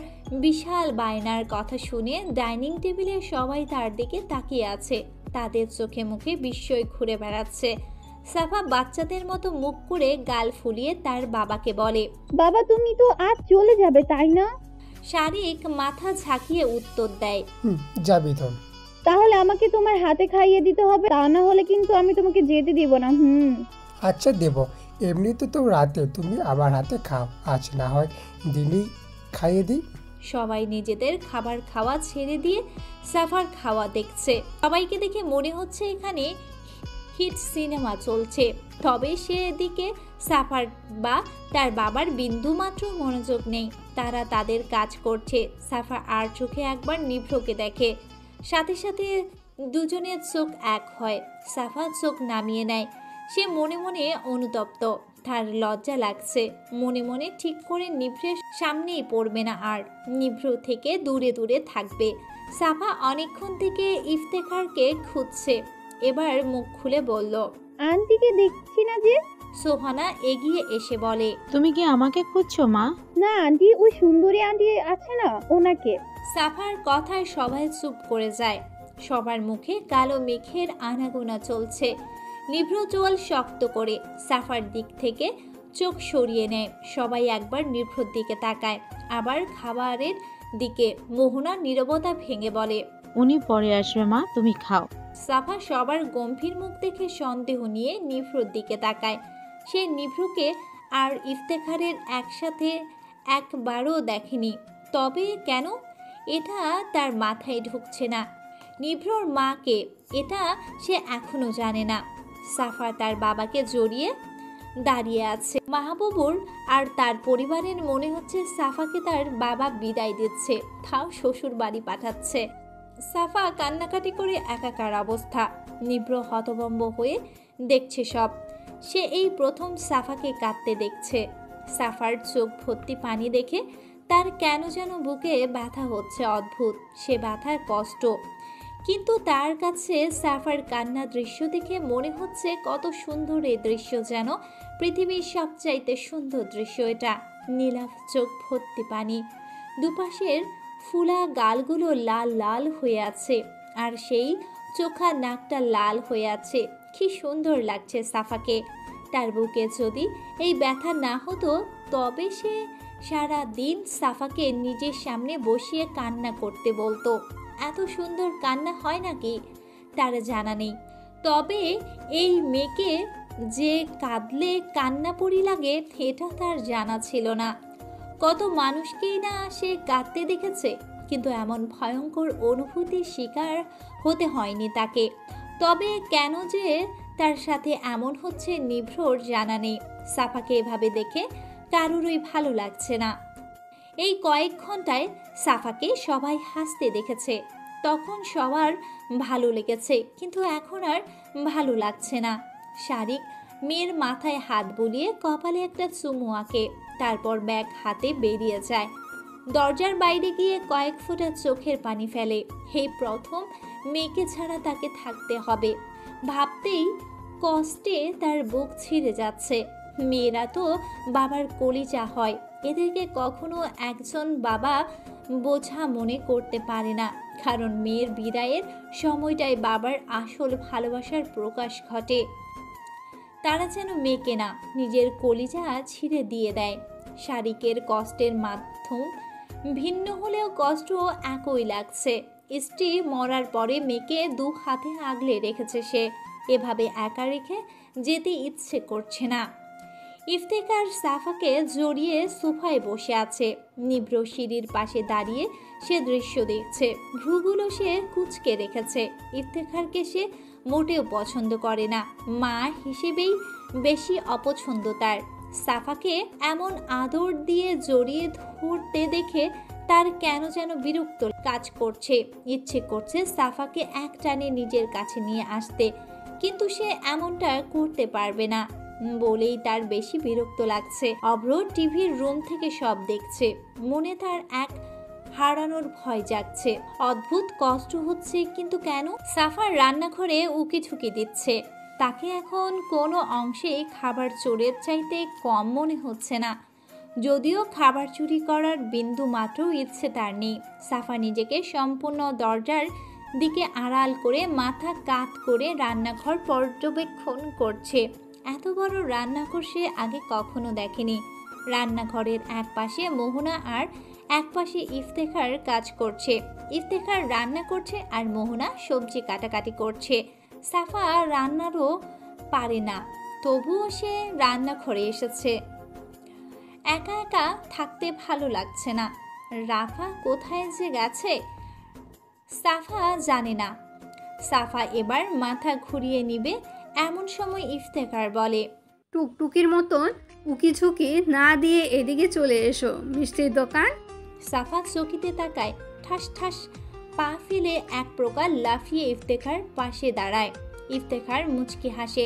বিশাল বায়নার কথা শুনে ডাইনিং টেবিলে সবাই তার দিকে তাকিয়ে আছে। তাদের চোখে মুখে বিস্ময় ঘুরে বেড়াচ্ছে। সাফা বাচ্চাদের মতো মুখ করে গাল ফুলিয়ে তার বাবাকে বলে, বাবা তুমি তো আজ চলে যাবে তাই না? শারিক মাথা ঝাঁকিয়ে উত্তর দেয়, যাবি তো। তাহলে আমাকে তোমার হাতে খাইয়ে দিতে হবে, তা না হলে কিন্তু আমি তোমাকে যেতে দিব না। আচ্ছা দেব, এমনিতে তো রাতে তুমি আমার হাতে খাও, আজ না হয় দিনই খাইয়ে দিই। সবাই নিজেদের খাবার খাওয়া ছেড়ে দিয়ে সাফার খাওয়া দেখছে। সবাইকে দেখে মনে হচ্ছে এখানে হিট সিনেমা চলছে, তবে সেদিকে সাফার বা তার বাবার বিন্দুমাত্র মনোযোগ নেই। তারা তাদের কাজ করছে। সাফা আর চোখে একবার নিভ্রকে দেখে, সাথে সাথে দুজনের চোখ এক হয়। সাফা চোখ নামিয়ে নেয়। সে মনে মনে অনুতপ্ত, তার লজ্জা লাগছে। মনে মনে ঠিক করে নিভ্রের সামনেই পড়বে না, আর নিভ্র থেকে দূরে দূরে থাকবে। সাফা অনেকক্ষণ থেকে ইফতেখারকে খুঁজছে। এবার মুখ খুলে বলল, আন্টিকে দেখছি না যে। সোহানা এগিয়ে এসে বলে, তুমি কি আমাকে খুঁজছো মা? না আন্টি, ওই সুন্দরী আন্টি আছে না, ওনাকে। সাফার কথায় সবাই চুপ করে যায়। সবার মুখে কালো মেঘের আনাগোনা চলছে। নিভ্র চোয়াল শক্ত করে সাফার দিক থেকে চোখ সরিয়ে নেয়। সবাই একবার নিভ্রর দিকে তাকায়, আবার খাবারের দিকে। মোহনা নীরবতা ভেঙে বলে, উনি পরে আসবে মা, তুমি খাও। সাফা সবার গম্ভীর মুখ দেখে সন্দেহ নিয়ে নিভ্রর দিকে তাকায়। সে নিভ্রকে আর ইফতেখারের একসাথে একবারও দেখেনি। তবে কেন, এটা তার মাথায় ঢুকছে না। নিভ্রর মাকে, এটা সে এখনো জানে না। সাফা তার বাবাকে জড়িয়ে দাঁড়িয়ে আছে। মাহবুবুর আর তার পরিবারের মনে হচ্ছে সাফাকে তার বাবা বিদায় দিচ্ছে, তাও শ্বশুর বাড়ি পাঠাচ্ছে। সাফা কান্নাকাটি করে একাকার অবস্থা। নিভ্র হতভম্ব হয়ে দেখছে সব। সে এই প্রথম সাফাকে কাঁদতে দেখছে। সাফার চোখ ভর্তি পানি দেখে তার কেন যেন বুকে ব্যথা হচ্ছে অদ্ভুত, সে ব্যথার কষ্ট। কিন্তু তার কাছে সাফার কান্না দৃশ্য দেখে মনে হচ্ছে কত সুন্দর এই দৃশ্য, যেন পৃথিবীর সবচাইতে সুন্দর দৃশ্য এটা। নীলাভ চোখ ভর্তি পানি, দুপাশের ফুলা গালগুলো লাল লাল হয়ে আছে, আর সেই চোখা নাকটা লাল হয়ে আছে। কি সুন্দর লাগছে সাফাকে। তার বুকে যদি এই ব্যথা না হতো তবে সে সারা দিন সাফাকে নিজের সামনে বসিয়ে কান্না করতে বলতো। এত সুন্দর কান্না হয় নাকি তার জানা নেই। তবে এই মেয়েকে যে কাঁদলে কান্না পড়ি লাগে এটা তার জানা ছিল না। কত মানুষকেই না সে কাঁদতে দেখেছে, কিন্তু এমন ভয়ঙ্কর অনুভূতির শিকার হতে হয়নি তাকে। তবে কেন যে তার সাথে এমন হচ্ছে নিভ্রর জানা নেই। সাফাকে এভাবে দেখে কারোরই ভালো লাগছে না। এই কয়েক ঘন্টায় সাফাকে সবাই হাসতে দেখেছে, তখন সবার ভালো লেগেছে, কিন্তু এখন আর ভালো লাগছে না। শারিক মেয়ের মাথায় হাত বুলিয়ে কপালে একটা চুমু আঁকে, তারপর ব্যাগ হাতে বেরিয়ে যায়। দরজার বাইরে গিয়ে কয়েক ফোঁটা চোখের পানি ফেলে। এই প্রথম মেয়েকে ছাড়া তাকে থাকতে হবে ভাবতেই কষ্টে তার বুক ছিঁড়ে যাচ্ছে। মেয়েরা তো বাবার কলিজা হয়, এদেরকে কখনো একজন বাবা বোঝা মনে করতে পারে না, কারণ মেয়ের বিদায়ের সময়টাই বাবার আসল ভালোবাসার প্রকাশ ঘটে। তারা যেন মেয়েকে না, নিজের কলিজা ছিঁড়ে দিয়ে দেয়। শারিকের কষ্টের মাধ্যম ভিন্ন হলেও কষ্ট একই লাগছে। স্ত্রী মরার পরে মেয়েকে দু হাতে আগলে রেখেছে সে, এভাবে একা রেখে যেতে ইচ্ছে করছে না। ইফতেখার সাফাকে জড়িয়ে সোফায় বসে আছে। নিভ্র সিঁড়ির পাশে দাঁড়িয়ে সে দৃশ্য দেখছে। ভ্রুগুলো সে কুঁচকে রেখেছে। ইফতেখারকে সে মোটেও পছন্দ করে না, মা হিসেবেই বেশি অপছন্দ তার। সাফাকে এমন আদর দিয়ে জড়িয়ে ধরতে দেখে তার কেন যেন বিরক্ত কাজ করছে। ইচ্ছে করছে সাফাকে এক টানে নিজের কাছে নিয়ে আসতে, কিন্তু সে এমনটা করতে পারবে না বলেই তার বেশি বিরক্ত লাগছে। অভ্র টিভির রুম থেকে সব দেখছে, মনে তার এক হারানোর ভয় জাগছে। অদ্ভুত কষ্ট হচ্ছে, কিন্তু কেন? সাফার রান্নাঘরে উকি ঝুঁকি দিচ্ছে, তাকে এখন কোনো অংশেই খাবার চোরের চাইতে কম মনে হচ্ছে না, যদিও খাবার চুরি করার বিন্দু মাত্র ইচ্ছে তার নেই। সাফা নিজেকে সম্পূর্ণ দরজার দিকে আড়াল করে মাথা কাত করে রান্নাঘর পর্যবেক্ষণ করছে। এত বড় রান্নাঘর সে আগে কখনো দেখেনি। রান্নাঘরের এক পাশে মোহনা আর এক পাশে ইফতেখার কাজ করছে। ইফতেখার রান্না করছে আর মোহনা সবজি কাটাকাটি করছে। সাফা রান্নারও পারে না, তবুও সে রান্নাঘরে এসেছে। একা একা থাকতে ভালো লাগছে না। রাফা কোথায় যে গেছে সাফা জানে না। সাফা এবার মাথা ঘুরিয়ে নিবে, এমন সময় ইফতেখার বলে, টুকটুকির মতন উকিঝুঁকি না দিয়ে এদিকে চলে এসো, মিষ্টির দোকান। সাফা চকিতে তাকায়, ঠাস ঠাস পা ফেলে এক প্রকার লাফিয়ে ইফতেখার পাশে দাঁড়ায়। ইফতেখার মুচকি হাসে,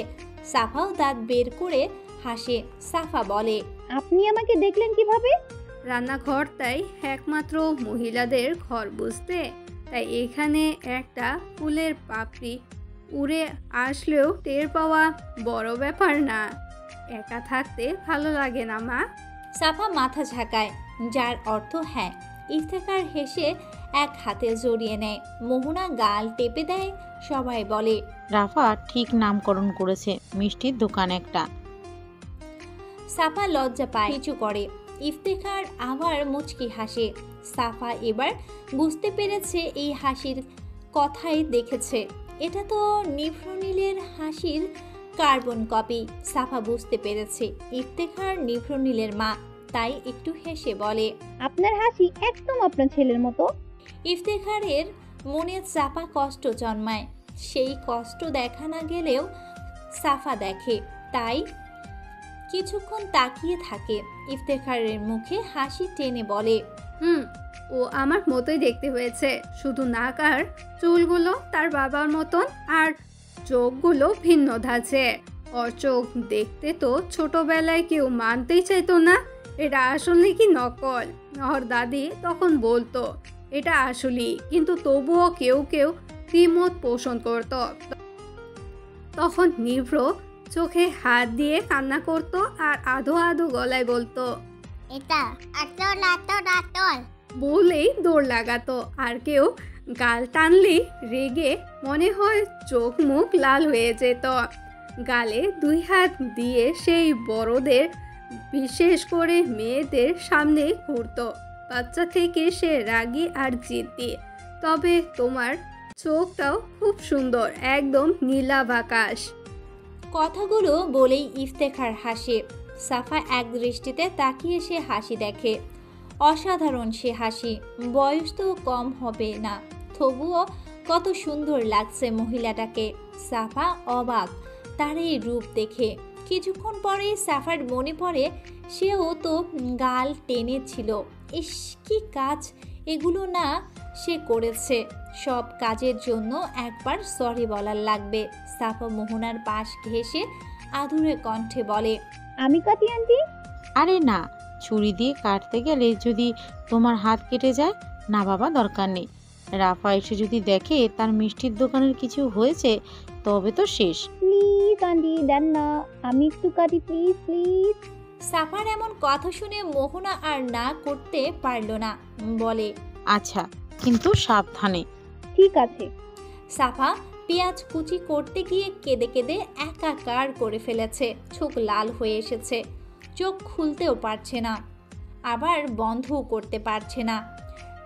সাফাও দাঁত বের করে হাসে। সাফা বলে, আপনি আমাকে দেখলেন কিভাবে? রান্নাঘরটাই একমাত্র মহিলাদের ঘর বুঝতে, তাই এখানে একটা ফুলের পাপড়ি উড়ে আসলেও টের পাওয়া বড় ব্যাপার না। একা থাকতে ভালো লাগে না মা? সাফা মাথা ঝাঁকায়, যার অর্থ হ্যাঁ। ইফতেখার হেসে এক হাতে জড়িয়ে নেয়, মোহনা গাল টেপে দেয়। সবাই বলে, রাফা ঠিক নামকরণ করেছে, মিষ্টির দোকান একটা। সাফা লজ্জা পায়, পিছু করে। ইফতেখার আবার মুচকি হাসে। সাফা এবার বুঝতে পেরেছে এই হাসির কথাই দেখেছে, এটা তো নিভ্রনীলের হাসির কার্বন কপি। সাফা বুঝতে পেরেছে ইফতেখার নিভ্রনীলের মা, তাই একটু হেসে বলে, আপনার হাসি একদম আপনার ছেলের মতো। ইফতেখারের মনে চাপা কষ্ট জন্মায়। সেই কষ্ট দেখা না গেলেও সাফা দেখে, তাই কিছুক্ষণ তাকিয়ে থাকে। ইফতেখারের মুখে হাসি টেনে বলে, ও আমার মতোই দেখতে হয়েছে, শুধু নাক আর চুলগুলো তার বাবার মতন, আর চোখগুলো ভিন্ন ধাঁচের। ওর চোখ দেখতে তো ছোটবেলায় কেউ মানতেই চাইতো না এটা আসলে কি নকল। ওর দাদি তখন বলতো এটা আসলি, কিন্তু তবুও কেউ কেউ দ্বিমত পোষণ করত। তখন নিভ্র চোখে হাত দিয়ে কান্না করত আর আধো আধো গলায় বলতো এটা আতল আতল আতল বলেই দৌড় লাগাতো। আর কেউ গাল টানলেই রেগে মনে হয় চোখ মুখ লাল হয়ে যেত। গালে 2 হাত দিয়ে সেই বড়দের, বিশেষ করে মেয়েদের সামনে ঘুরতো। বাচ্চা থেকে সে রাগী আর জিদ্দি। তবে তোমার চোখটাও খুব সুন্দর, একদম নীলাভ আকাশ। কথাগুলো বলেই ইফতেখার হাসে। সাফা এক দৃষ্টিতে তাকিয়ে সে হাসি দেখে। অসাধারণ সে হাসি, বয়স তো কম হবে না, তবুও কত সুন্দর লাগছে মহিলাটাকে। সাফা অবাক তার এই রূপ দেখে। কিছুক্ষণ পরে সাফার মনে পড়ে সেও তো গাল টেনেছিল। ইস, কি কাজ এগুলো না সে করেছে। সব কাজের জন্য একবার সরি বলার লাগবে। সাফা মোহনার পাশ ঘেঁষে আদুরে কণ্ঠে বলে, আমি কাটি আন্টি? আরে না, ছুরি দিয়ে কাটতে গেলে যদি তোমার হাত কেটে যায়। না বাবা, দরকার নেই। রাফা এসে যদি দেখে তার মিষ্টির দোকানের কিছু হয়েছে, তবে তো শেষ। প্লিজ আন্টি দেন না, আমি একটু কাটি প্লিজ প্লিজ। সাফার এমন কথা শুনে মোহনা আর না করতে পারল না, বলে, আচ্ছা, কিন্তু সাবধানে। ঠিক আছে। সাফা পেঁয়াজ কুচি করতে গিয়ে কেঁদে কেঁদে একাকার করে ফেলেছে। চোখ লাল হয়ে এসেছে, চোখ খুলতেও পারছে না, আবার বন্ধও করতে পারছে না।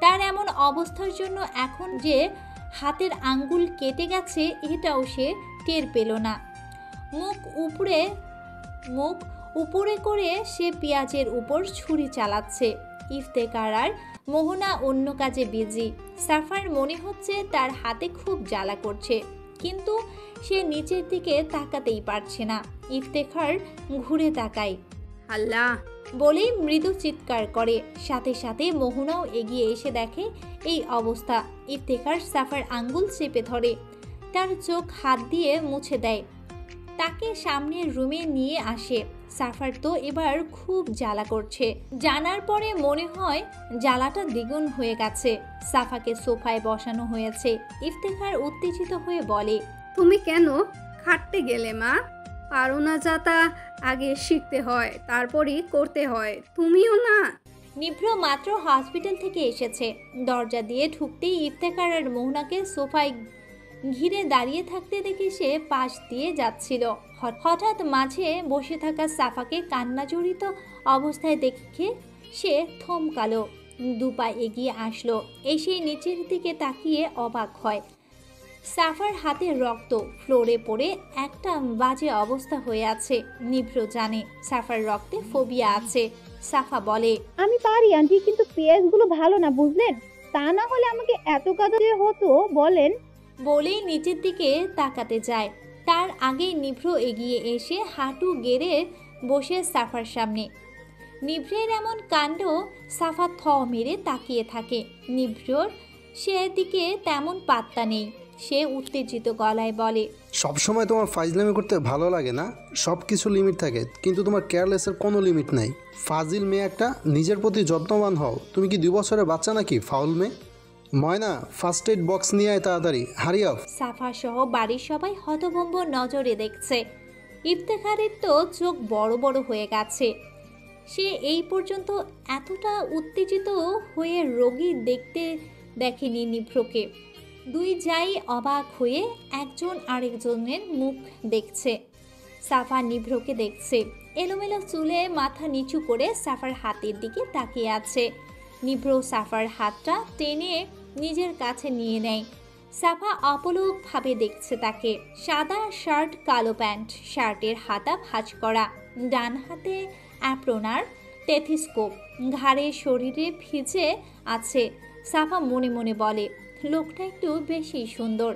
তার এমন অবস্থার জন্য এখন যে হাতের আঙ্গুল কেটে গেছে এটাও সে টের পেল না। মুখ উপরে করে সে পেঁয়াজের উপর ছুরি চালাচ্ছে। ইফতেখার আর মোহনা অন্য কাজে বিজি। সাফার মনে হচ্ছে তার হাতে খুব জ্বালা করছে, কিন্তু সে নিচের দিকে তাকাতেই পারছে না। ইফতেখার ঘুরে তাকায়, আল্লাহ বলেই মৃদু চিৎকার করে। সাথে সাথে মোহনাও এগিয়ে এসে দেখে এই অবস্থা। ইফতেখার সাফার আঙ্গুল চেপে ধরে, তার চোখ হাত দিয়ে মুছে দেয়, তাকে সামনের রুমে নিয়ে আসে। সাফার তো এবার খুব জ্বালা করছে। জানার পরে মনে হয় জ্বালাটা দ্বিগুণ হয়ে গেছে। সাফাকে সোফায় বসানো হয়েছে। ইফতেখার উত্তেজিত হয়ে বলে, তুমি কেন খাটতে গেলে মা? পারো না যা তা আগে শিখতে হয়, তারপরই করতে হয়। তুমিও না? নিভ্র মাত্র হসপিটাল থেকে এসেছে। দরজা দিয়ে ঢুকতেই ইফতেখার আর মোহনাকে সোফায় ঘিরে দাঁড়িয়ে থাকতে দেখে সে পাশ দিয়ে যাচ্ছিল। হঠাৎ মাঝে বসে থাকা সাফাকে কান্না জড়িত অবস্থায় দেখে সে থমকালো, 2 পা এগিয়ে আসলো। এসে নিচের দিকে তাকিয়ে অবাক হয়। সাফার হাতে রক্ত, ফ্লোরে পড়ে একটা বাজে অবস্থা হয়ে আছে। নিভ্র জানে সাফার রক্তে ফোবিয়া আছে। সাফা বলে, আমি পারি আন্টি, কিন্তু পেঁয়াজগুলো ভালো না বুঝলেন, তা না হলে আমাকে এত কাঁদতে হতো বলেন। বলেই নিচের দিকে তাকাতে যায়। তার আগেই নিভ্র এগিয়ে এসে হাঁটু গেড়ে বসে সাফার সামনে। নিভ্রের এমন কাণ্ড সাফা থ মেরে তাকিয়ে থাকে। নিভ্রর সেদিকে তেমন পাত্তা নেই। সে উত্তেজিত গলায় বলে, সবসময় তোমার ফাইজলামি করতে ভালো লাগে না? সব কিছু লিমিট থাকে, কিন্তু তোমার কেয়ারলেসের কোনো লিমিট নাই। ফাজিল মেয়ে একটা, নিজের প্রতি যত্নবান হও। তুমি কি 2 বছরের বাচ্চা নাকি, ফাউল মেয়ে? ময়না, ফার্স্ট এড বক্স নিয়ে আয় তাড়াতাড়ি, হারি আপ। সাফা সহ বাড়ির সবাই হতভম্ব নজরে দেখছে। ইফতেখারের তো চোখ বড় বড় হয়ে গেছে। সে এই পর্যন্ত এতটা উত্তেজিত হয়ে রোগী দেখতে দেখেনি নিভ্রকে। 2 যাই অবাক হয়ে একজন আরেকজনের মুখ দেখছে। সাফা নিভ্রকে দেখছে। এলোমেলো চুলে মাথা নিচু করে সাফার হাতের দিকে তাকিয়ে আছে। নিভ্র সাফার হাতটা টেনে নিজের কাছে নিয়ে নেয়। সাফা অপলকভাবে দেখছে তাকে। সাদা শার্ট, কালো প্যান্ট, শার্টের হাতা ভাঁজ করা, ডান হাতে অ্যাপ্রোনার টেথিস্কোপ, ঘাড়ে শরীরে ভিজে আছে। সাফা মনে মনে বলে, লোকটা একটু বেশি সুন্দর।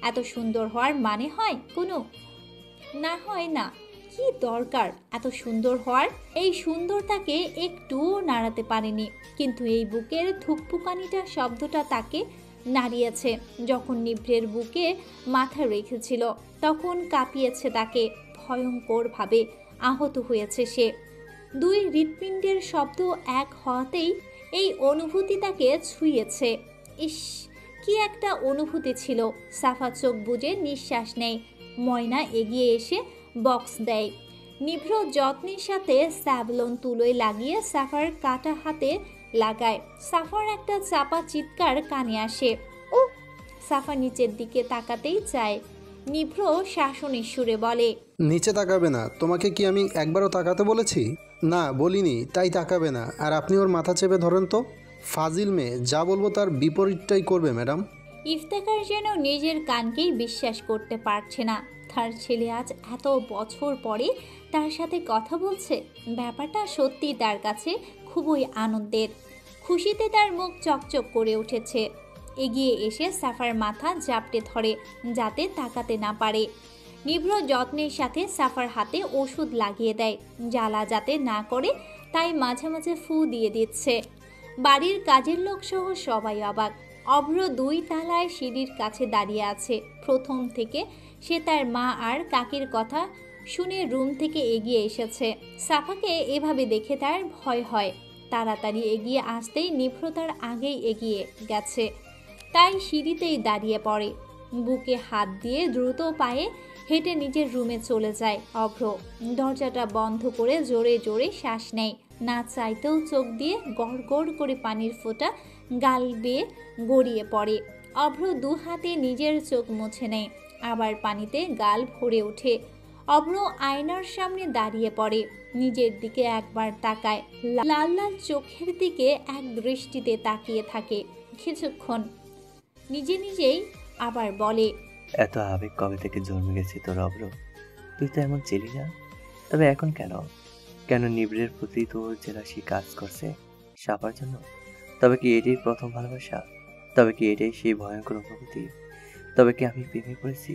এত সুন্দর হওয়ার মানে হয় কোনো? না হয় না। কি দরকার এত সুন্দর হওয়ার? এই সুন্দরটাকে একটু নাড়াতে পারেনি, কিন্তু এই বুকের থুকপুকানিটা শব্দটা তাকে নাড়িয়েছে। যখন নিভ্রের বুকে মাথা রেখেছিল তখন কাঁপিয়েছে তাকে, ভয়ঙ্করভাবে আহত হয়েছে সে। দুই হৃৎপিণ্ডের শব্দ এক হওয়াতেই এই অনুভূতি তাকে ছুঁয়েছে। ইস, কি একটা অনুভূতি ছিল। সাফা চোখ বুজে নিঃশ্বাস নেয়। ময়না এগিয়ে এসে বক্স দেয়। নিভ্র যত্নের সাথে স্যাভলন তুলোয় লাগিয়ে সাফার কাটা হাতে লাগায়। সাফার একটা চাপা চিৎকার কানে আসে। ও! সাফা নিচের দিকে তাকাতেই চায়। নিভ্র শাসনের সুরে বলে, নিচে তাকাবে না। তোমাকে কি আমি একবারও তাকাতে বলেছি? না বলিনি, তাই তাকাবে না। আর আপনি ওর মাথা চেপে ধরেন তো। ফাজিল মেয়ে, যা বলবো তার বিপরীতটাই করবে ম্যাডাম। ইফতেখার যেন নিজের কানকেই বিশ্বাস করতে পারছে না। তার ছেলে আজ এত বছর পরে তার সাথে কথা বলছে। ব্যাপারটা সত্যি তার কাছে খুবই আনন্দের। খুশিতে তার মুখ চকচক করে উঠেছে। এগিয়ে এসে সাফার মাথা জাপটে ধরে যাতে তাকাতে না পারে। নিভ্র যত্নের সাথে সাফার হাতে ওষুধ লাগিয়ে দেয়, জ্বালা যাতে না করে, তাই মাঝে মাঝে ফু দিয়ে দিচ্ছে। বাড়ির কাজের লোক সহ সবাই অবাক। অভ্র 2 তালায় সিঁড়ির কাছে দাঁড়িয়ে আছে। প্রথম থেকে সে তার মা আর কাকির কথা শুনে রুম থেকে এগিয়ে এসেছে। সাফাকে এভাবে দেখে তার ভয় হয়। তাড়াতাড়ি এগিয়ে আসতেই নিভ্র তার আগেই এগিয়ে গেছে, তাই সিঁড়িতেই দাঁড়িয়ে পড়ে। বুকে হাত দিয়ে দ্রুত পায়ে হেঁটে নিজের রুমে চলে যায় অভ্র। দরজাটা বন্ধ করে জোরে জোরে শ্বাস নেয়। না চাইতেও চোখ দিয়ে গড় গড় করে পানির ফোঁটা গাল বেয়ে গড়িয়ে পড়ে। অভ্র 2 হাতে নিজের চোখ মুছে নেয়, আবার পানিতে গাল ভরে ওঠে। অভ্র আয়নার সামনে দাঁড়িয়ে পড়ে, নিজের দিকে একবার তাকায়। লাল লাল চোখের দিকে এক দৃষ্টিতে তাকিয়ে থাকে কিছুক্ষণ, নিজে নিজেই আবার বলে, এত আবেগ কবে থেকে জন্মে গেছে তোর অব্র? তুই তো এমন ছিলি না। তবে এখন কেন? কেন নিবরের প্রতি তোর জেলাসি কাজ করছে সাপার জন্য? তবে কি এটাই প্রথম ভালোবাসা? তবে কি এটাই সেই ভয়ঙ্কর অনুভূতি? তবে কি আমি প্রেমে পড়েছি?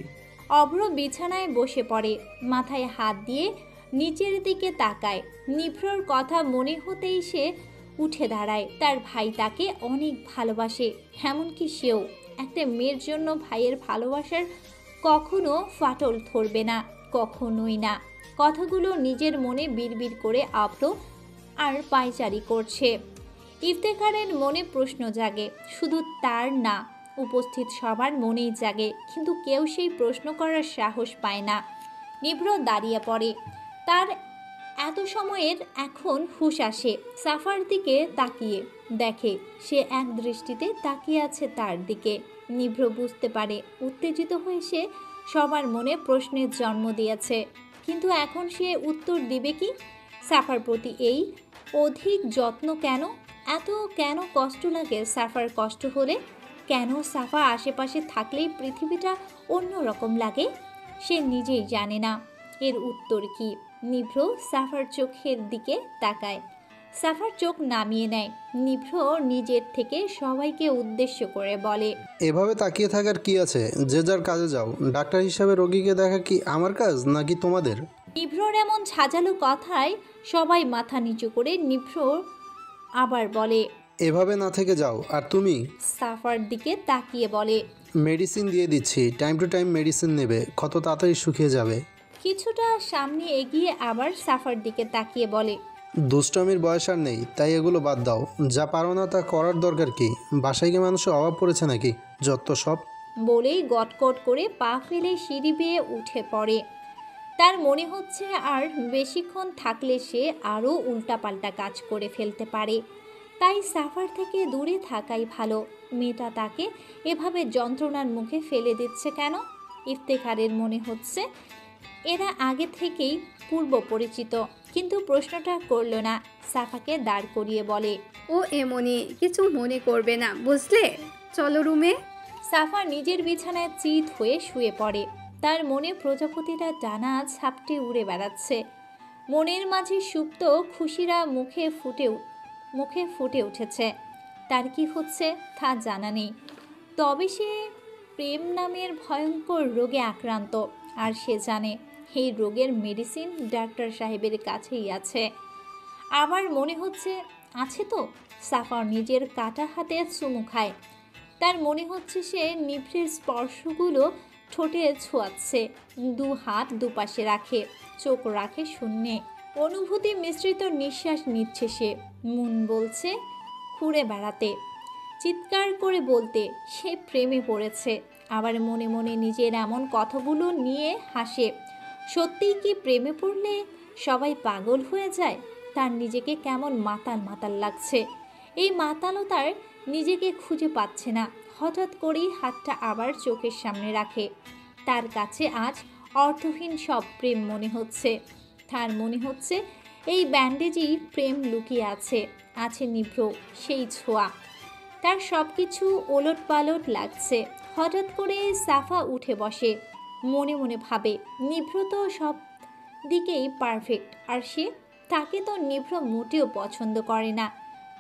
অভ্র বিছানায় বসে পড়ে, মাথায় হাত দিয়ে নিচের দিকে তাকায়। নিভ্রর কথা মনে হতেই সে উঠে দাঁড়ায়। তার ভাই তাকে অনেক ভালোবাসে, এমনকি সেও। একটা মেয়ের জন্য ভাইয়ের ভালোবাসার কখনো ফাটল ধরবে না, কখনোই না। কথাগুলো নিজের মনে বিড়বিড় করে অভ্র আর পায়চারি করছে। ইফতেখারের মনে প্রশ্ন জাগে, শুধু তার না, উপস্থিত সবার মনেই জাগে, কিন্তু কেউ সেই প্রশ্ন করার সাহস পায় না। নিভ্র দাঁড়িয়ে পড়ে। তার এত সময়ের এখন হুঁশ আসে। সাফার দিকে তাকিয়ে দেখে সে এক দৃষ্টিতে তাকিয়ে আছে তার দিকে। নিভ্র বুঝতে পারে উত্তেজিত হয়ে সে সবার মনে প্রশ্নের জন্ম দিয়েছে, কিন্তু এখন সে উত্তর দিবে কি? সাফার প্রতি এই অধিক যত্ন কেন? এত কেন কষ্ট লাগে সাফার কষ্ট হলে? কেন সাফা আশেপাশে থাকলেই পৃথিবীটা অন্যরকম লাগে? সে নিজেই জানে না এর উত্তর কি। নিভ্র সাফার চোখের দিকে তাকায়। সাফার চোখ নামিয়ে নেয়। নিভ্র নিজের থেকে সবাইকে উদ্দেশ্য করে বলে, এভাবে তাকিয়ে থাকার কি আছে? যে যার কাজে যাও। ডাক্তার হিসাবে রোগীকে দেখা কি আমার কাজ নাকি তোমাদের? নিভ্রর এমন সাজালো কথায় সবাই মাথা নিচু করে নিভ্র আবার বলে, এভাবে না থেকে যাও। আর তুমি? সাফার দিকে তাকিয়ে বলে, মেডিসিন দিয়ে দিচ্ছি, টাইম টু টাইম মেডিসিন নেবে, কত তাড়াতাড়ি শুকিয়ে যাবে। কিছুটা সামনে এগিয়ে আবার সাফার দিকে তাকিয়ে বলে, দুষ্টমির বয়স আর নেই, তাই এগুলো বাদ দাও। যা পারো না তা করার দরকার কি? বাসায় গিয়ে মানুষের অভাব পড়েছে নাকি? যত সব। বলেই গটগট করে পা ফেলে সিঁড়ি বেয়ে উঠে পড়ে। তার মনে হচ্ছে আর বেশিক্ষণ থাকলে সে আরও উল্টাপাল্টা কাজ করে ফেলতে পারে, তাই সাফার থেকে দূরে থাকাই ভালো। মেয়েটা তাকে এভাবে যন্ত্রণার মুখে ফেলে দিচ্ছে কেন? ইফতেখারের মনে হচ্ছে এরা আগে থেকেই পূর্ব পরিচিত, কিন্তু প্রশ্নটা করল না। সাফাকে দাঁড় করিয়ে বলে, ও এমনই, কিছু মনে করবে না বুঝলে, চলো রুমে। সাফা নিজের বিছানায় চিত হয়ে শুয়ে পড়ে। তার মনে প্রজাপতিরা ডানা ঝাপটে উড়ে বেড়াচ্ছে। মনের মাঝে সুপ্ত খুশিরা মুখে ফুটে উঠেছে। তার কি হচ্ছে তা জানা নেই। তবে সে প্রেম নামের ভয়ঙ্কর রোগে আক্রান্ত, আর সে জানে এই রোগের মেডিসিন ডাক্তার সাহেবের কাছেই আছে। আবার মনে হচ্ছে আছে তো। সাফা নিজের কাটা হাতে চুমু খায়। তার মনে হচ্ছে সে নিভৃর স্পর্শগুলো ঠোঁটে ছোঁয়াচ্ছে। দু হাত দুপাশে রাখে, চোখ রাখে শূন্যে। অনুভূতি মিশ্রিত নিঃশ্বাস নিচ্ছে সে। মন বলছে ঘুরে বেড়াতে, চিৎকার করে বলতে সে প্রেমে পড়েছে। আবার মনে মনে নিজের এমন কথাগুলো নিয়ে হাসে। সত্যিই কি প্রেমে পড়লে সবাই পাগল হয়ে যায়? তার নিজেকে কেমন মাতাল মাতাল লাগছে। এই মাতালতার নিজেকে খুঁজে পাচ্ছে না। হঠাৎ করেই হাতটা আবার চোখের সামনে রাখে। তার কাছে আজ অর্থহীন সব প্রেম মনে হচ্ছে। তার মনে হচ্ছে এই ব্যান্ডেজই প্রেম লুকিয়ে আছে। আছে নিভ্র সেই ছোঁয়া। তার সব কিছু ওলট পালট লাগছে। হঠাৎ করে সাফা উঠে বসে। মনে মনে ভাবে নিভ্র তো সব দিকেই পারফেক্ট, আর সে তাকে তো নিভ্র মোটেও পছন্দ করে না।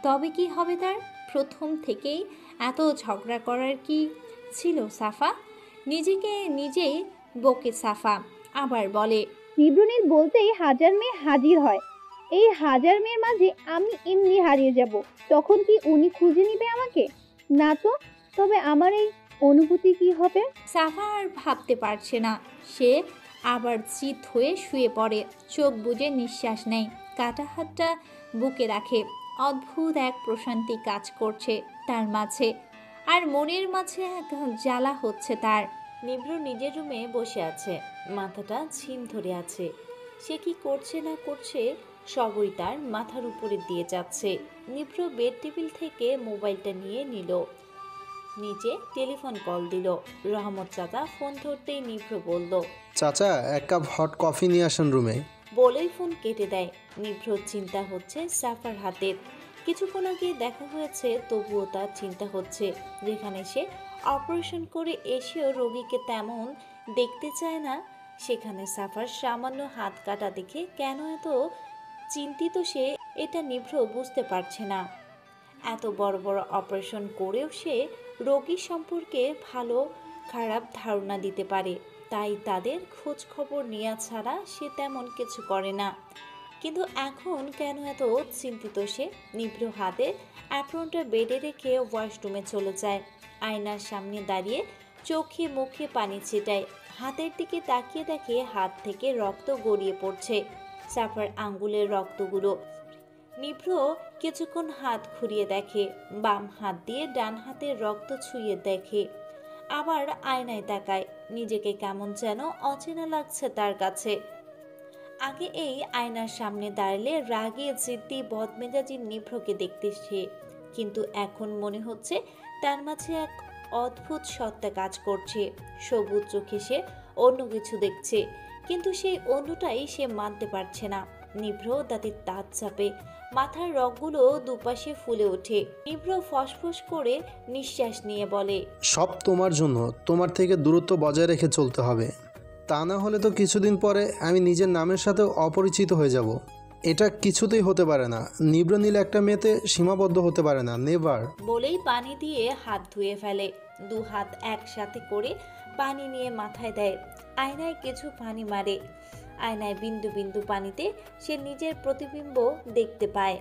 তবে কি হবে তার? প্রথম থেকেই এত ঝগড়া করার কি ছিল সাফা? নিজেকে নিজেই বকে সাফা। আবার বলে নিভ্রনীল বলতেই হাজার মেয়ে হাজির হয়। এই হাজার মেয়ের মাঝে আমি এমনি হারিয়ে যাব, তখন কি উনি খুঁজে নিবে আমাকে? না তো। তবে আমার এই অনুভূতি কি হবে? সাফা আর ভাবতে পারছে না। সে আবার চিত হয়ে শুয়ে পড়ে। চোখ বুজে নিঃশ্বাস নেয়। কাটা হাতটা বুকে রাখে। অদ্ভুত এক প্রশান্তি কাজ করছে তার মাঝে, আর মনের মাঝে এক জ্বালা হচ্ছে তার। নিভ্র নিজের রুমে বসে আছে, মাথাটা ঝিম ধরে আছে। সে কি করছে না করছে সবই তার মাথার উপরে দিয়ে যাচ্ছে। নিভ্র বেড টেবিল থেকে মোবাইলটা নিয়ে নিল, নিচে টেলিফোন কল দিল। রহমত চাচা ফোন ধরতেই নিভ্র বলল, চাচা এক কাপ হট কফি নিয়ে আসেন রুমে। বলেই ফোন কেটে দেয়। নিভ্র চিন্তা হচ্ছে সাফার হাতের। কিছুক্ষণ আগে দেখা হয়েছে, তবুও তার চিন্তা হচ্ছে। যেখানে সে অপারেশন করে এসেও রোগীকে তেমন দেখতে চায় না, সেখানে সাফার সামান্য হাত কাটা দেখে কেন এত চিন্তিত সে, এটা নিভ্র বুঝতে পারছে না। এত বড় বড় অপারেশন করেও সে রোগী সম্পর্কে ভালো খারাপ ধারণা দিতে পারে, তাই তাদের খোঁজ খবর নেওয়া ছাড়া সে তেমন কিছু করে না। কিন্তু এখন কেন এত চিন্তিত সে? নিভ্র হাতে অ্যাপ্রনটা বেডে রেখে ওয়াশরুমে চলে যায়। আয়নার সামনে দাঁড়িয়ে চোখে মুখে পানি ছিটায়। হাতের দিকে তাকিয়ে দেখে হাত থেকে রক্ত গড়িয়ে পড়ছে, সাফার আঙ্গুলের রক্তগুলো। নিভ্র কিছুক্ষণ হাত ঘুরিয়ে দেখে, বাম হাত দিয়ে ডান হাতের রক্ত ছুঁয়ে দেখে। আবার আয়নায় তাকায়। নিজেকে কেমন যেন অচেনা লাগছে তার কাছে। আগে এই আয়নার সামনে দাঁড়ালে রাগে জিদ্দি বদমেজাজি নিভ্রকে দেখতে সে, কিন্তু এখন মনে হচ্ছে তার মাঝে এক অদ্ভুত সত্তা কাজ করছে। সবুজ চোখে সে অন্য কিছু দেখছে, কিন্তু সেই অন্যটাই সে মানতে পারছে না। নিভ্র দাঁতের দাঁত চাপে, মাথার রগগুলো দুপাশে ফুলে ওঠে। নিভ্র ফসফস করে নিঃশ্বাস নিয়ে বলে, সব তোমার জন্য। তোমার থেকে দূরত্ব বজায় রেখে চলতে হবে, তা না হলে তো কিছুদিন পরে আমি নিজের নামের সাথে অপরিচিত হয়ে যাব। এটা কিছুতেই হতে পারে না। নিভ্র নীল একটা মেয়েতে সীমাবদ্ধ হতে পারে না, নেভার। বলেই পানি দিয়ে হাত ধুয়ে ফেলে। দু হাত একসাথে করে পানি নিয়ে মাথায় দেয়। আয়নায় কিছু পানি মারে। আয়নায় বিন্দু বিন্দু পানিতে সে নিজের প্রতিবিম্ব দেখতে পায়।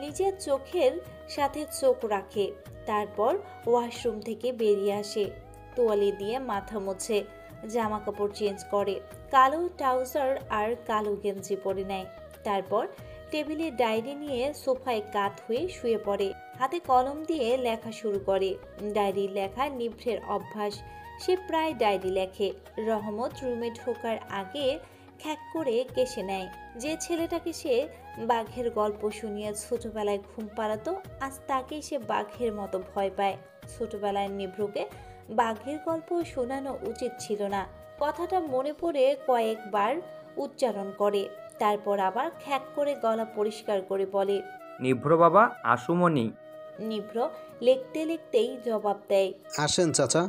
নিজের চোখের সাথে চোখ রাখে। তারপর ওয়াশরুম থেকে বেরিয়ে আসে, তোয়ালে দিয়ে মাথা মোছে, জামা কাপড় চেঞ্জ করে, কালো ট্রাউজার আর কালো গেঞ্জি পরে নেয়। তারপর টেবিলে ডায়েরি নিয়ে সোফায় কাত হয়ে শুয়ে পড়ে। হাতে কলম দিয়ে লেখা শুরু করে। ডায়েরি লেখা নিভ্রের অভ্যাস। সে প্রায় ডায়েরি লেখে। রহমত রুমে ঢোকার আগে খ্যাক করে কেশে নেয়। যে ছেলেটাকে সে বাঘের গল্প শুনিয়ে ছোটবেলায় ঘুম পাড়াতো, আজ তাকেই সে বাঘের মতো ভয় পায়। ছোটবেলায় নিভ্রকে বাঘের গল্প শোনানো উচিত ছিল না। কথাটা মনে পড়ে কয়েকবার উচ্চারণ করে, তারপর আবার খ্যাক করে গলা পরিষ্কার করে বলে, নিভ্র বাবা আশুমনি। নিভ্র লিখতে লিখতেই জবাব দেয়, আসেন চাচা।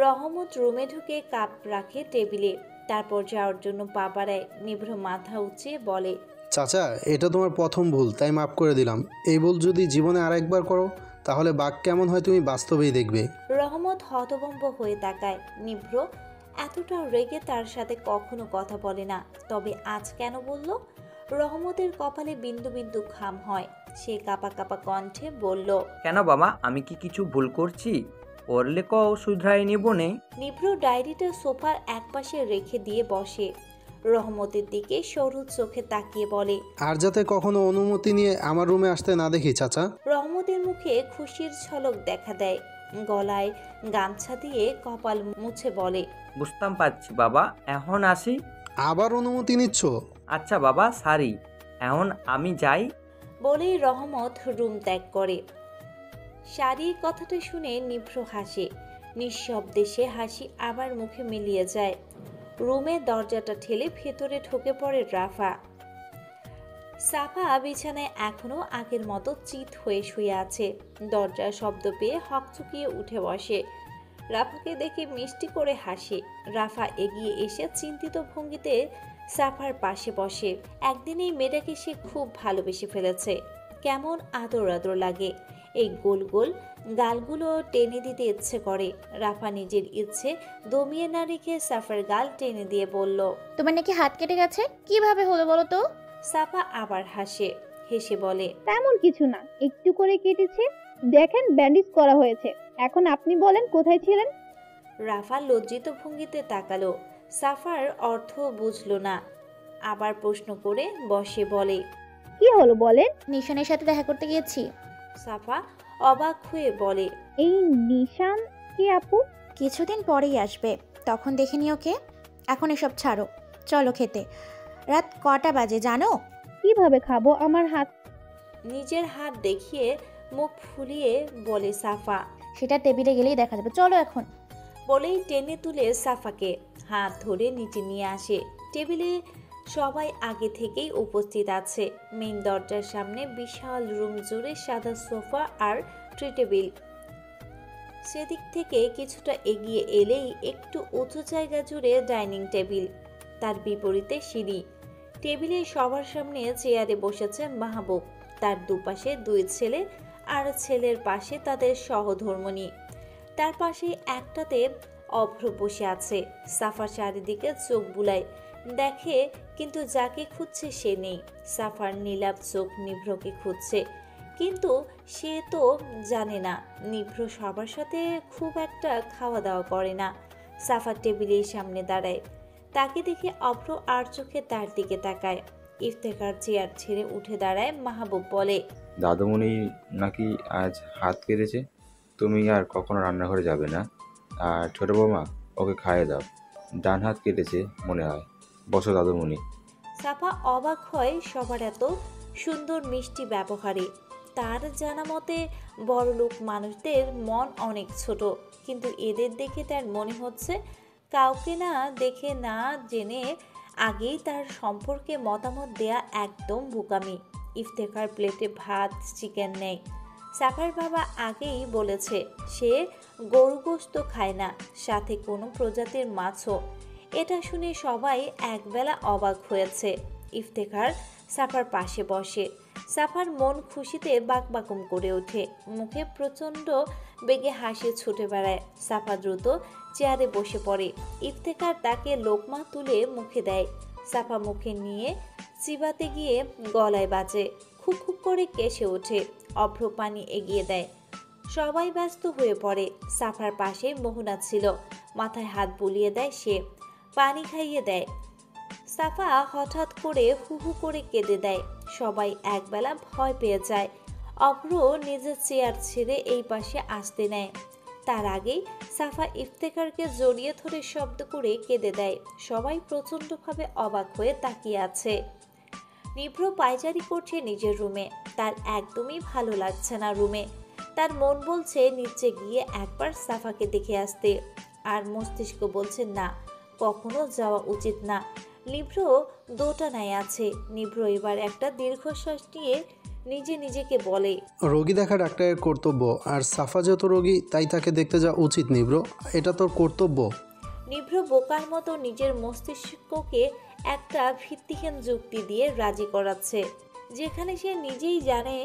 রহমত রুমে ঢুকে কাপ রাখে টেবিলে, তারপর যাওয়ার জন্য পা বাড়ায়। নিভ্র মাথা উঁচিয়ে বলে, চাচা এটা তোমার প্রথম ভুল, তাই মাফ করে দিলাম। এই ভুল যদি জীবনে আরেকবার করো তাহলে বাঘ কেমন হয় তুমি বাস্তবেই দেখবে। রহমত হতভম্ব হয়ে তাকায়। নিভ্র এতটা রেগে তার সাথে কখনো কথা বলে না, তবে আজ কেন বলল? রহমতের কপালে বিন্দু বিন্দু ঘাম হয়। সে কাপা কাপা কণ্ঠে বলল, কেন বাবা, আমি কি কিছু ভুল করছি? পড়লে কও শুধরাই নিব নে। নিভ্র ডায়েরিটা সোফার একপাশে রেখে দিয়ে বসে। রহমতের দিকে সরু চোখে তাকিয়ে বলে, আর যাতে কখনো অনুমতি নিয়ে আমার রুমে আসতে না দেখি চাচা। রহমতের মুখে খুশির ঝলক দেখা দেয়। গলায় গামছা দিয়ে কপাল মুছে বলে, বুঝতাম পারছি বাবা, এখন আসি। আবার অনুমতি নিচ্ছ? আচ্ছা বাবা, সারি, এখন আমি যাই। বলেই রহমত রুম ত্যাগ করে। শাড়ির কথাটা শুনে নিভ্র হাসে। নিঃশব্দে সে হাসি আবার মুখে মিলিয়ে যায়। রুমের দরজাটা ঠেলে ভেতরে ঢুকে পড়ে রাফা। সাফা বিছানায় এখনো আগের মতো চিত হয়ে শুয়ে আছে। দরজার শব্দ পেয়ে হকচকিয়ে উঠে বসে। রাফাকে দেখে মিষ্টি করে হাসে। রাফা এগিয়ে এসে চিন্তিত ভঙ্গিতে সাফার পাশে বসে। একদিন এই মেয়েটাকে সে খুব ভালোবেসে ফেলেছে। কেমন আদর আদর লাগে। এই গোল গোল গালগুলো টেনে দিতে ইচ্ছে করে। রাফা নিজের ইচ্ছে দমিয়ে না রেখে সাফার গাল টেনে দিয়ে বলল, তোমার নাকি হাত কেটে গেছে? কিভাবে হলো বলো তো? সাফা আবার হাসে। হেসে বলে, তেমন কিছু না, একটু করে কেটেছে, দেখেন ব্যান্ডেজ করা হয়েছে। এখন আপনি বলেন কোথায় ছিলেন? রাফা লজ্জিত ভঙ্গিতে তাকালো। সাফার অর্থ বুঝলো না। আবার প্রশ্ন করে বসে বলে, কি হলো বলেন? নিশানের সাথে দেখা করতে গিয়েছি। সাফা অবাক হয়ে বলে, এই নিশান কি আপু? কিছুদিন পরেই আসবে, তখন দেখে নিও ওকে। এখন এসব ছাড়ো, চলো খেতে। রাত কটা বাজে জানো? কিভাবে খাবো? আমার হাত। নিজের হাত দেখিয়ে মুখ ফুলিয়ে বলে সাফা। সেটা টেবিলে গেলেই দেখা যাবে, চলো এখন। বলেই টেনে তুলে সাফাকে হাত ধরে নিচে নিয়ে আসে। টেবিলে সবাই আগে থেকেই উপস্থিত আছে। মেইন দরজার সামনে বিশাল রুম জুড়ে সাদা সোফা আর ট্রি টেবিল। সেদিক থেকে কিছুটা এগিয়ে এলেই একটু উঁচু জায়গা জুড়ে ডাইনিং টেবিল, তার বিপরীতে সিঁড়ি। টেবিলে সবার সামনে চেয়ারে বসেছে মাহবুব, তার দুপাশে দুই ছেলে, আর ছেলের পাশে তাদের সহধর্মিণী। তার পাশে একটাতে অভ্র বসে আছে। সাফার চারিদিকে চোখ বুলায় দেখে, কিন্তু যাকে খুঁজছে সে নেই। সাফার নীলাভ চোখ নিভ্রকে খুঁজছে, কিন্তু সে তো জানে না নিভ্র সবার সাথে খুব একটা খাওয়া দাওয়া করে না। সাফার টেবিলের সামনে দাঁড়ায়, তাকে দেখে অভ্র আর চোখে তার দিকে তাকায়। ইফতেখার চেয়ার ছেড়ে উঠে দাঁড়ায়। মাহবুব বলে, দাদুমণি নাকি আজ হাত কেটেছে, তুমি আর কখনো রান্নাঘরে যাবে না। আর ছোটো বৌমা, ওকে খাইয়ে দাও, ডান হাত কেটেছে মনে হয়। বসো দাদুমণি। সাফা অবাক হয় সবার এত সুন্দর মিষ্টি ব্যবহারে। তার জানা মতে বড়লোক মানুষদের মন অনেক ছোট, কিন্তু এদের দেখে তার মনে হচ্ছে কাউকে না দেখে না জেনে আগেই তার সম্পর্কে মতামত দেয়া একদম বোকামি। ইফতেখার প্লেটে ভাত চিকেন নেই। সাফার বাবা আগেই বলেছে সে গরু গোশত খায় না, সাথে কোনো প্রজাতির মাছও। এটা শুনে সবাই একবেলা অবাক হয়েছে। ইফতেখার সাফার পাশে বসে। সাফার মন খুশিতে বাকবাকুম করে ওঠে, মুখে প্রচণ্ড বেগে হাসি ছুটে বেড়ায়। সাফা দ্রুত চেয়ারে বসে পড়ে। ইফতেখার তাকে লোকমা তুলে মুখে দেয়। সাফা মুখে নিয়ে চিবাতে গিয়ে গলায় বাজে, খুব খুব করে কেসে ওঠে। অভ্র পানি এগিয়ে দেয়। সবাই ব্যস্ত হয়ে পড়ে। সাফার পাশে মোহনা ছিল, মাথায় হাত বুলিয়ে দেয় সে, পানি খাইয়ে দেয়। সাফা হঠাৎ করে হু হু করে কেঁদে দেয়। সবাই একবেলা ভয় পেয়ে যায়। অভ্র নিজের চেয়ার ছেড়ে এই পাশে আসতে নেয়। তার আগেই সাফা ইফতেখারকে জড়িয়ে ধরে শব্দ করে কেঁদে দেয়। সবাই প্রচণ্ডভাবে অবাক হয়ে তাকিয়ে আছে। নিভ্র পায়চারি করছে নিজের রুমে। তার একদমই ভালো লাগছে না রুমে। তার মন বলছে নিচে গিয়ে একবার সাফাকে দেখে আসতে, আর মস্তিষ্ক বলছে না, কখনো যাওয়া উচিত না। নিভ্র দোটানায় আছে। নিভ্র এবার একটা দীর্ঘশ্বাস নিয়ে নিজেকে বলে, রোগী দেখা ডাক্তারের কর্তব্য, আর সাফা যত রোগী তাই তাকে দেখতে যাওয়া উচিত। নিভ্র, এটা তোর কর্তব্য। নিভ্র বোকার মতো নিজের মস্তিষ্ককে একটা ভিত্তিহীন যুক্তি দিয়ে রাজি করাচ্ছে, যেখানে সে নিজেই জানে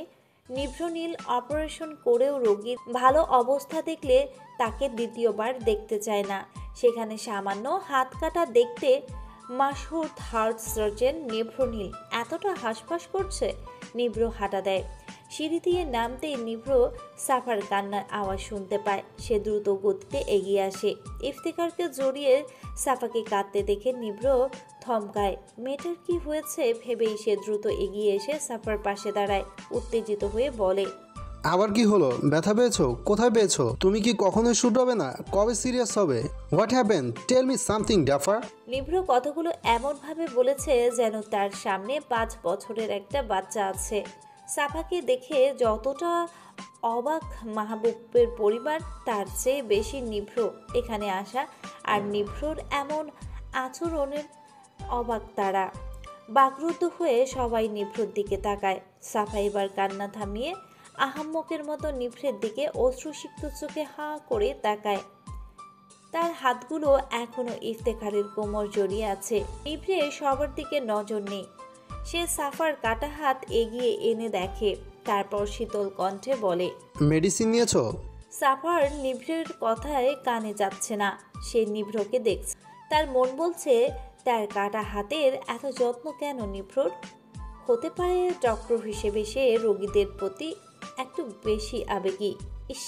নিভ্র নীল অপারেশন করেও রোগীর ভালো অবস্থা দেখলে তাকে দ্বিতীয়বার দেখতে চায় না। সেখানে সামান্য হাত কাটা দেখতে মাশহুর হার্ট সার্জন নিভ্র নীল এতটা হাসপাস করছে। নিভ্র হাঁটা দেয়। সিঁড়ি দিয়ে নামতেই নিভ্র সাফার কান্নার আওয়াজ শুনতে পায়। সে দ্রুত গতিতে এগিয়ে আসে। ইফতেখারকে জড়িয়ে সাফাকে কাঁদতে দেখে নিভ্র থমকায়। মেয়েটার কি হয়েছে ভেবেই সে দ্রুত এগিয়ে এসে সাফার পাশে দাঁড়ায়। উত্তেজিত হয়ে বলে, আবার কি হলো? ব্যথা পেয়েছো? কোথায় পেয়েছো? তুমি কি কখনোই শুট হবে না? কবে সিরিয়াস হবে? What happen? Tell me something Zafar. নিভ্র কথাগুলো এমনভাবে বলেছে যেন তার সামনে 5 বছরের একটা বাচ্চা আছে। সাফাকে দেখে যতটা অবাক মাহবুবের পরিবার, তার চেয়ে বেশি নিভ্র এখানে আসা আর নিভ্রর এমন আচরণের অবাক তারা। বাকরুদ্ধ হয়ে সবাই নিভ্রর দিকে তাকায়। সাফা এবার কান্না থামিয়ে আহাম্মকের মতো নিভ্রের দিকে অশ্রুসিক্ত চোখে হাঁ করে তাকায়। তার হাতগুলো এখনো ইফতেখারের কোমর জড়িয়ে আছে। নিভ্রে সবার দিকে নজর নেই। সে সাফার কাটা হাত এগিয়ে এনে দেখে, তারপর শীতল কণ্ঠে বলে, মেডিসিন নিয়েছো? সাফার নিভ্রের কথায় কানে যাচ্ছে না। সে নিভ্রকে দেখছে। তার মন বলছে, তার কাটা হাতের এত যত্ন কেন নিভ্রর? হতে পারে ডক্টর হিসেবে সে রোগীদের প্রতি একটু বেশি আবেগী। ইস,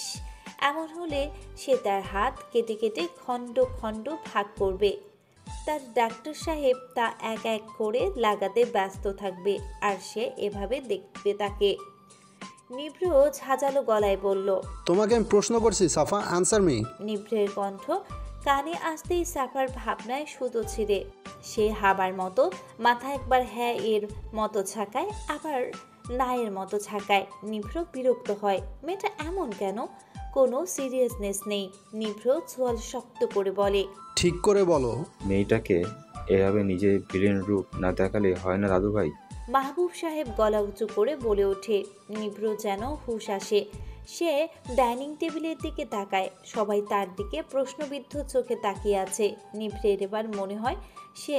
এমন হলে সে তার হাত কেটে কেটে খণ্ড খণ্ড ভাগ করবে। তার ডাক্তার সাহেব তা এক এক করে লাগাতে ব্যস্ত থাকবে, আর সে এভাবে দেখবে তাকে। নিভ্র ঝাঁঝালো গলায় বলল, তোমাকে আমি প্রশ্ন করছি সাফা, আনসার মি। নিভ্রের কণ্ঠ কানে আসতেই সাফার ভাবনায় সুতো ছিঁড়ে। সে হাবার মতো মাথা একবার হ্যাঁ এর মতো ঝাঁকায়, আবার না এর মতো ঝাঁকায়। নিভ্র বিরক্ত হয়। মেয়েটা এমন কেন? কোনো সিরিয়াসনেস নেই। নিভ্র চোয়াল শক্ত করে বলে, ঠিক করে বলো। মেয়েটাকে এভাবে নিজের ভিলেন রূপ না দেখালে হয় না দাদু ভাই। মাহবুব সাহেব গলা উঁচু করে বলে ওঠে। নিভ্র যেন হুঁশ আসে। সে ডাইনিং টেবিলের দিকে তাকায়। সবাই তার দিকে প্রশ্নবিদ্ধ চোখে তাকিয়ে আছে। নিভ্রের এবার মনে হয় সে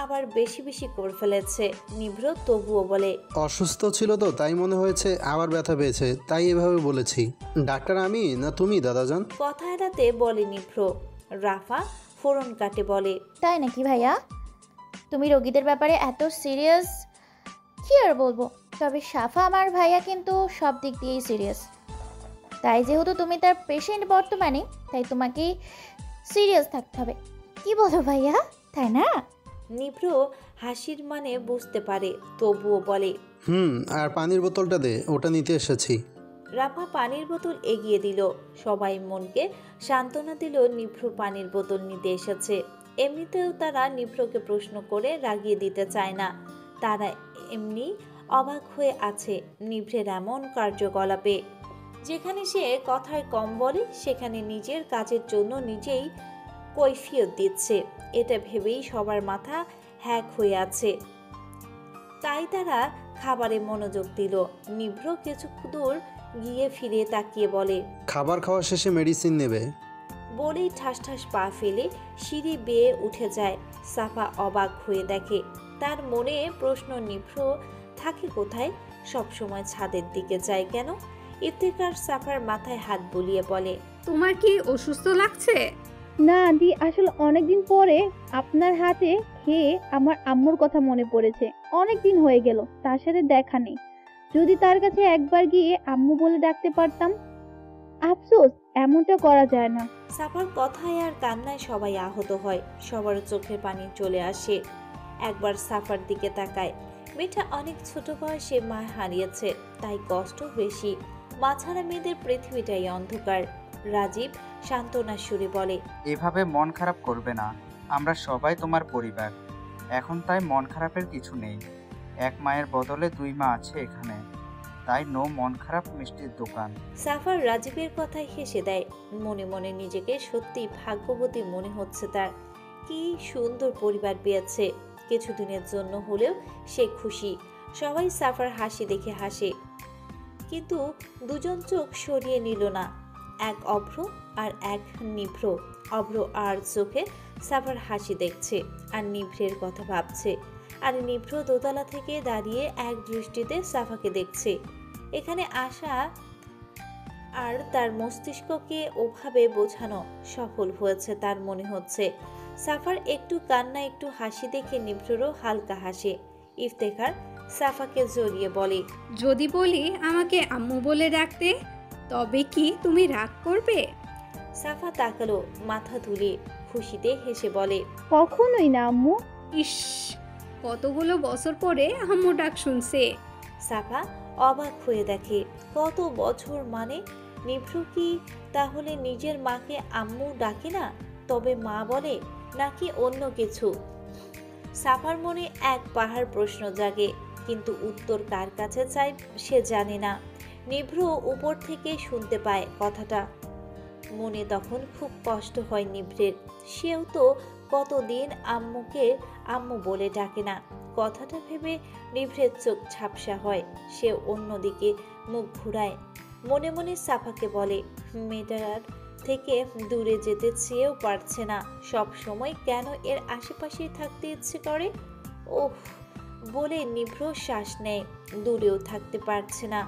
আবার বেশি বেশি করে ফেলেছে। নিভ্র তবুও বলে, অসুস্থ ছিল তো তাই মনে হয়েছে, আবার ব্যথা পেয়েছে তাই এভাবে বলেছি। ডাক্তার আমি না তুমি দাদাজান? কথা এড়াতে বলে নিভ্র। রাফা ফোড়ন কাটে বলে, তাই নাকি ভাইয়া? তুমি রোগীদের ব্যাপারে এত সিরিয়াস? কি আর বলবো, তবে সাফা আমার ভাইয়া কিন্তু সব দিক দিয়েই সিরিয়াস। তাই যেহেতু তুমি তার পেশেন্ট বর্তমানে, তাই তোমাকে সিরিয়াস থাকতে হবে। কি বলো ভাইয়া, তাই না? নিভ্র হাসির মানে বুঝতে পারে, তবুও বলে, আর পানির বোতলটা দে, ওটা নিতে এসেছি। রাফা পানির বোতল এগিয়ে দিল। সবাই মনকে সান্ত্বনা দিল নিভ্র পানির বোতল নিতে এসেছে। এমনিতেও তারা নিভ্রকে প্রশ্ন করে রাগিয়ে দিতে চায় না। তারা এমনি অবাক হয়ে আছে নিভ্রের এমন কার্যকলাপে। যেখানে সে কথায় কম বলে, সেখানে নিজের কাজের জন্য নিজেই কৈফিয়ত দিচ্ছে। এটা ভেবেই সবার মাথা হ্যাক হয়ে আছে। তাই তারা খাবারে মনোযোগ দিল। নিভ্র কিছু দূর গিয়ে ফিরে তাকিয়ে বলে, খাবার খাওয়া শেষে মেডিসিন নেবে। বলেই ঠাস ঠাস পা ফেলে সিঁড়ি বেয়ে উঠে যায়। সাফা অবাক হয়ে দেখে। তার মনে প্রশ্ন, নিভ্র থাকে কোথায়? সবসময় ছাদের দিকে যায় কেন? ইফতেখার সাফার মাথায় হাত বুলিয়ে বলে, তোমার কি অসুস্থ লাগছে? না আন্টি, আসলে অনেকদিন পরে আপনার হাতে খেয়ে আমার আম্মুর কথা মনে পড়েছে। অনেক দিন হয়ে গেল তার সাথে দেখা নেই। যদি তার কাছে একবার গিয়ে আম্মু বলে ডাকতে পারতাম। আফসোস, এমনটা করা যায় না। সাফার কথায় আর কান্নায় সবাই আহত হয়। সবার চোখে পানি চলে আসে। একবার সাফার দিকে তাকায়। মেয়েটা অনেক ছোট বয়সে মা হারিয়েছে, তাই কষ্ট বেশি। মা ছাড়া মেয়েদের পৃথিবীটাই অন্ধকার। রাজীব সান্ত্বনার সুরে বলে, এভাবে মন খারাপ করবে না, আমরা সবাই তোমার পরিবার। এখন তাই মন খারাপের কিছু নেই। এক মায়ের বদলে 2 মা আছে এখানে, তাই নো মন খারাপ মিষ্টির দোকান। সাফার রাজীবের কথায় হেসে দেয়। মনে মনে নিজেকে সত্যি ভাগ্যবতী মনে হচ্ছে তার। কি সুন্দর পরিবার পেয়েছে। কিছুদিনের জন্য হলেও সে খুশি। সবাই সাফার হাসি দেখে হাসে, কিন্তু দুজন চোখ সরিয়ে নিল না, এক অভ্র আর এক নিভ্র। অভ্র আর চোখে সাফার হাসি দেখছে আর নিভ্রের কথা ভাবছে, আর নিভ্র দোতলা থেকে দাঁড়িয়ে এক দৃষ্টিতে সাফাকে দেখছে। এখানে আসা আর তার মস্তিষ্ককে ওভাবে বোঝানো সফল হয়েছে তার মনে হচ্ছে। সাফার একটু কান্না একটু হাসি দেখে নিভ্ররও হালকা হাসে। ইফতেখার সাফাকে জড়িয়ে বলে, যদি বলি আমাকে আম্মু বলে ডাকতে তবে কি তুমি রাগ করবে? সাফা তাকালো, মাথা তুলে খুশিতে হেসে বলে, কখনোই না আম্মু। ইস, কতগুলো বছর পরে আম্মু ডাক শুনছে। সাফা অবাক হয়ে দেখে, কত বছর মানে নিভ্রু কি তাহলে নিজের মাকে আম্মু ডাকে না, তবে মা বলে নাকি অন্য কিছু? সাফার মনে এক পাহাড় প্রশ্ন জাগে, কিন্তু উত্তর কার কাছে চাই সে জানে না। নিভ্রু উপর থেকে শুনতে পায় কথাটা, মনে তখন খুব কষ্ট হয় নিভ্রের। সেও তো কতদিন আম্মুকে আম্মু বলে ডাকে না। কথাটা ভেবে নিভ্রের চোখ ঝাপসা হয়। সে অন্যদিকে মুখ ঘুরায়, মনে মনে সাফাকে বলে, মেয়েটার থেকে দূরে যেতে চেয়েও পারছে না, সব সময় কেন এর আশেপাশেই থাকতে ইচ্ছে করে। ওহ বলে নিভ্র শ্বাস নেয়, দূরেও থাকতে পারছে না,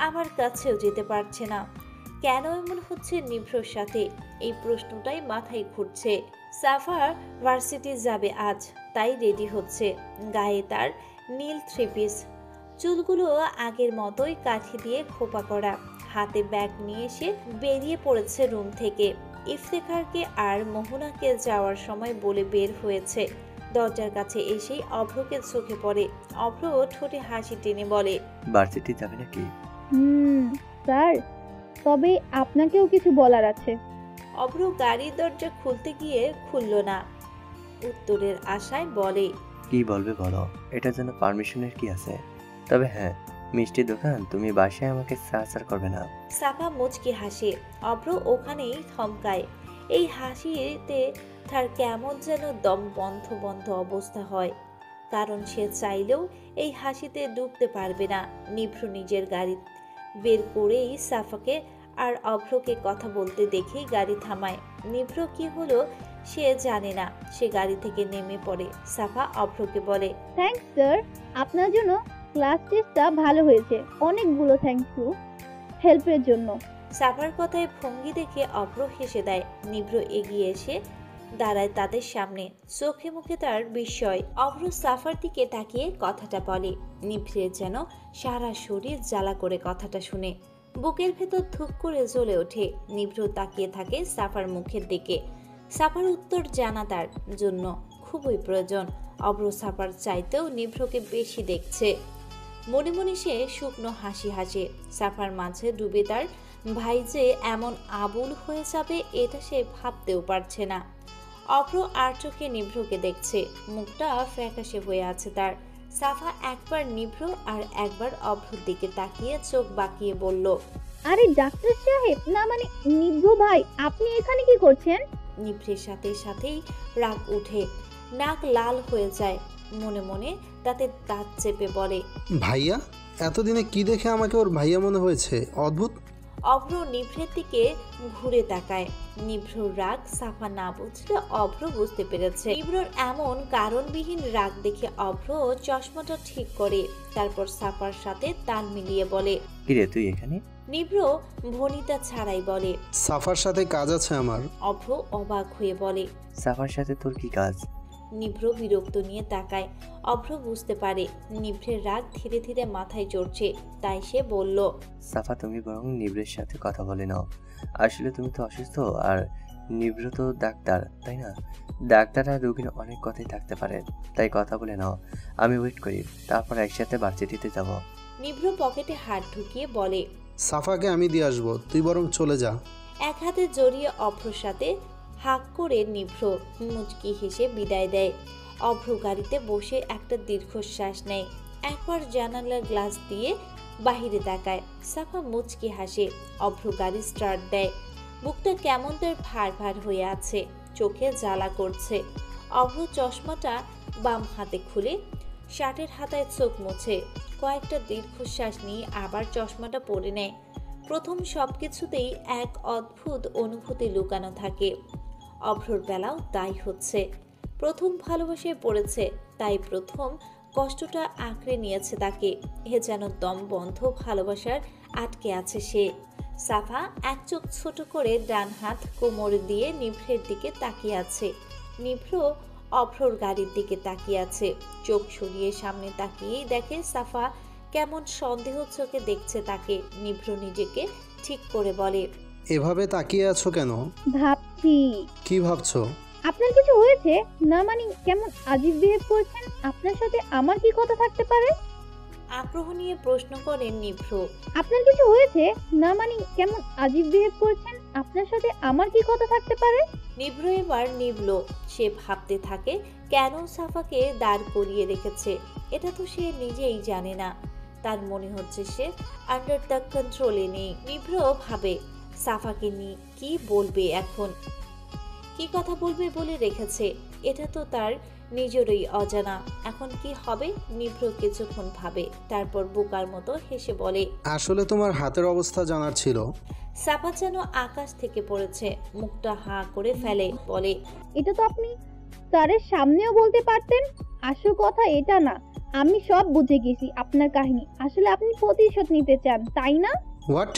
আমার কাছেও যেতে পারছে না। কেন এমন হচ্ছে নিভ্রর সাথে, এই প্রশ্নটাই মাথায় ঘুরছে। সাফার ভার্সিটি যাবে আজ, তাই রেডি হচ্ছে। গায়ে তার নীল থ্রি পিস, চুলগুলো আগের মতোই কাঠি দিয়ে খোপা করা, হাতে ব্যাগ নিয়ে এসে বেরিয়ে পড়েছে রুম থেকে। ইফতেখারকে আর মোহনাকে যাওয়ার সময় বলে বের হয়েছে। দরজার কাছে এসেই অভ্রকে চোখে পড়ে। অভ্র ঠোঁটে হাসি টেনে বলে, ভার্সিটি যাবে নাকি? স্যার, তবে আপনাকেও কিছু বলার আছে। অভ্র গাড়ির দরজা খুলতে গিয়ে খুলল না, উত্তরের আশায় বলে, কি বলবে বলো, এটার জন্য পারমিশনের কি আছে? তবে হ্যাঁ, মিষ্টি দোকান, তুমি বাসায় আমাকে সাহায্য করবে না? সাফা মুচকি হাসে। অভ্র ওখানেই থমকায়। এই হাসিতে তার কেমন যেন দম বন্ধ বন্ধ অবস্থা হয়, কারণ সে চাইলেও এই হাসিতে ডুবতে পারবে না। নিভ্র নিজের গাড়ি বের করেই সাফাকে আর অভ্রকে কথা বলতে দেখেই গাড়ি থামায়। নিভ্র কি হলো সে জানে না, সে গাড়ি থেকে নেমে পড়ে। সাফা অভ্রকে বলে, থ্যাঙ্কস স্যার, আপনার জন্য ক্লাস টেস্টটা ভালো হয়েছে। অনেকগুলো থ্যাঙ্কস ইউ হেল্পের জন্য। সাফার কথায় ভঙ্গি দেখে অভ্র হেসে দেয়। নিভ্র এগিয়ে এসে দাঁড়ায় তাদের সামনে, চোখে মুখে তার বিস্ময়। অভ্র সাফার দিকে তাকিয়ে কথাটা বলে। নিভ্রের যেন সারা শরীর জ্বালা করে কথাটা শুনে, বুকের ভেতর ধুপ করে জ্বলে ওঠে। নিভ্র তাকিয়ে থাকে সাফার মুখের দিকে। সাফার উত্তর জানা তার জন্য খুবই প্রয়োজন। অভ্র সাফার চাইতেও নিভ্রকে বেশি দেখছে। মনে মনে সে শুকনো হাসি হাসে। সাফার মাঝে ডুবে তার ভাই যে এমন আবুল হয়ে যাবে এটা সে ভাবতেও পারছে না। অভ্র আর চোখে নিভ্রকে দেখছে, মুখটা ফ্যাকাশে হয়ে আছে তার। সাফা একবার নিভ্র আর একবার অভ্রর দিকে তাকিয়ে চোখ বাঁকিয়ে বলল, আরে ডাক্তার সাহেব, না মানে নিভ্র ভাই, আপনি এখানে কি করছেন? নিভ্রের সাথে সাথেই রাগ উঠে, নাক লাল হয়ে যায়। মনে মনে তাতে দাঁত চেপে বলে, ভাইয়া? এতদিনে কি দেখে আমাকে ওর ভাইয়া মনে হয়েছে? অদ্ভুত। অভ্র নিভ্রের দিকে ঘুরে তাকায়। নিভ্রর রাগ সাফা না বুঝলে অভ্র বুঝতে পেরেছে। নিভ্রর এমন কারণবিহীন রাগ দেখে অভ্র চশমাটা ঠিক করে, তারপর সাফার সাথে তাল মিলিয়ে বলে, কিরে তুই এখানে? নিভ্র ভনিতা ছাড়াই বলে, সাফার সাথে কাজ আছে আমার। অভ্র অবাক হয়ে বলে, সাফার সাথে তোর কি কাজ? নিভ্র বিরক্ত নিয়ে তাকায়। অভ্র বুঝতে পারে নিভ্রের রাগ ধীরে ধীরে মাথায় চড়ছে, তাই সে বলল, সাফা তুমি বরং নিভ্রের সাথে কথা বলে নাও। আসলে তুমি তো অসুস্থ, আর নিভ্র তো ডাক্তার, তাই না? ডাক্তার আর রোগীর অনেক কথাই থাকতে পারে, তাই কথা বলে নাও। আমি ওয়েট করি, তারপর একসাথে ভার্সিটিতে যাব। নিভ্র পকেটে হাত ঢুকিয়ে বলে, সাফাকে আমি দিয়ে আসবো, তুই বরং চলে যা। এক হাতে জড়িয়ে অভ্রর সাথে হাক করে নিভ্র মুচকি হেসে বিদায় দেয়। অভ্র গাড়িতে বসে একটা দীর্ঘশ্বাস নেয়, একবার জানালার গ্লাস দিয়ে বাহিরে তাকায়। সাফা মুচকি হাসে। অভ্র গাড়ি স্টার্ট দেয়। বুকটা কেমন তার ভার ভার হয়ে আছে, চোখে জ্বালা করছে। অভ্র চশমাটা বাম হাতে খুলে শার্টের হাতায় চোখ মুছে কয়েকটা দীর্ঘশ্বাস নিয়ে আবার চশমাটা পরে নেয়। প্রথম সব কিছুতেই এক অদ্ভুত অনুভূতি লুকানো থাকে। অভ্রর বেলাও তাই হচ্ছে। প্রথম ভালোবাসায় পড়েছে, তাই প্রথম কষ্টটা আঁকড়ে নিয়েছে তাকে। এ যেন দম বন্ধ ভালোবাসার আটকে আছে সে। সাফা এক চোখ ছোট করে ডান হাত কোমর দিয়ে নিভ্রের দিকে তাকিয়ে আছে। নিভ্র অভ্রর গাড়ির দিকে তাকিয়ে আছে। চোখ সরিয়ে সামনে তাকিয়েই দেখে সাফা কেমন সন্দেহ চোখে দেখছে তাকে। নিভ্র নিজেকে ঠিক করে বলে, এভাবে তাকিয়ে আছো কেন? ভাবছি কি ভাবছো? আপনার কিছু হয়েছে না, মানে কেমন আজীব বিহেভ করছেন। আপনার সাথে আমার কি কথা থাকতে পারে? আগ্রহ নিয়ে প্রশ্ন করেন নিভ্র। আপনার কিছু হয়েছে না, মানে কেমন আজীব বিহেভ করছেন। আপনার সাথে আমার কি কথা থাকতে পারে? নিভ্র এবার নিভল। সে ভাবতে থাকে কেন সাফাকে দাঁড় করিয়ে রেখেছে। এটা তো সে নিজেই জানে না। তার মনে হচ্ছে সে আন্ডার দ্য কন্ট্রোলে নেই। নিভ্র ভাবে সাফাকে নিয়ে কি বলবে এখন, কি কথা বলবে বলে রেখেছে। এটা তো তার নিজেরই অজানা। এখন কি হবে? নিভ্র কিছুক্ষণ ভাবে, তারপর বোকার মতো হেসে বলে, আসলে তোমার হাতের অবস্থা জানার ছিল। সাফা যেন আকাশ থেকে পড়েছে, মুখটা হাঁ করে ফেলে, বলে, এটা তো আপনি স্যারের সামনেও বলতে পারতেন। আসল কথা এটা না, আমি সব বুঝে গেছি আপনার কাহিনী। আসলে আপনি প্রতিশোধ নিতে চান, তাই না? হোয়াট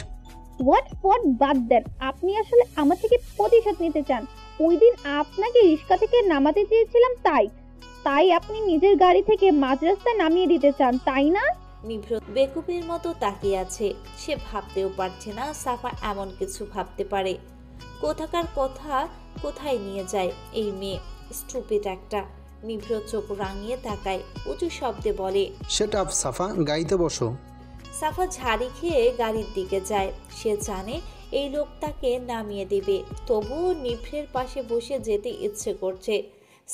বাদ দেন। আপনি আসলে আমার থেকে প্রতিশোধ নিতে চান। ওই দিন আপনাকে রিস্কা থেকে নামাতে চেয়েছিলাম, তাই আপনি নিজের গাড়ি থেকে মাঝ রাস্তায় নামিয়ে দিতে চান, তাই না? নিভ্র বেকুবের মতো তাকিয়ে আছে। সে ভাবতেও পারছে না সাফা এমন কিছু ভাবতে পারে। কোথাকার কথা কোথায় নিয়ে যায় এই মেয়ে, স্টুপিড একটা। নিভ্র চোখ রাঙিয়ে তাকায়, উঁচু শব্দে বলে, সেট আপ সাফা, গাড়িতে বসো। সাফা ঝাড়ি খেয়ে গাড়ির দিকে যায়। সে জানে এই লোক তাকে নামিয়ে দেবে, তবুও নিভ্রের পাশে বসে যেতে ইচ্ছে করছে।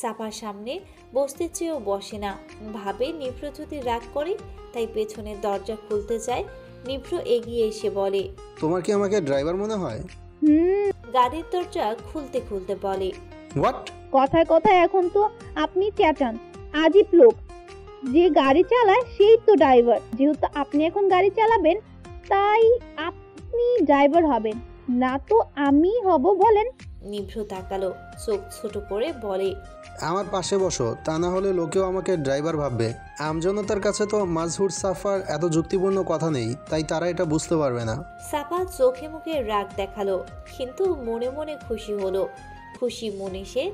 সাফার সামনে বসতে চেয়েও বসে না। ভাবে নিভ্র যদি রাগ করে, তাই পেছনের দরজা খুলতে যায়। নিভ্র এগিয়ে এসে বলে, তোমার কি আমাকে ড্রাইভার মনে হয়? গাড়ির দরজা খুলতে খুলতে বলে, হোয়াট? কথায় কথায় এখন তো আপনি চেঁচান। আজীব লোক। যে গাড়ি চালায় সেই তো ড্রাইভার। যেহেতু আপনি এখন গাড়ি চালাবেন, তাই আপনি ড্রাইভার হবেন, না তো আমি হব বলেন। নিভ্র তাকালো, চোখ ছোট করে বলে, আমার পাশে বসো, তা না হলে লোকেও আমাকে ড্রাইভার ভাববে। আমজনতার কাছে তো মাজহুর সাফার এত যুক্তিপূর্ণ কথা নেই, তাই তারা এটা বুঝতে পারবে না। সাফা চোখে মুখে রাগ দেখালো, কিন্তু মনে মনে খুশি হলো। খুশি মনে সে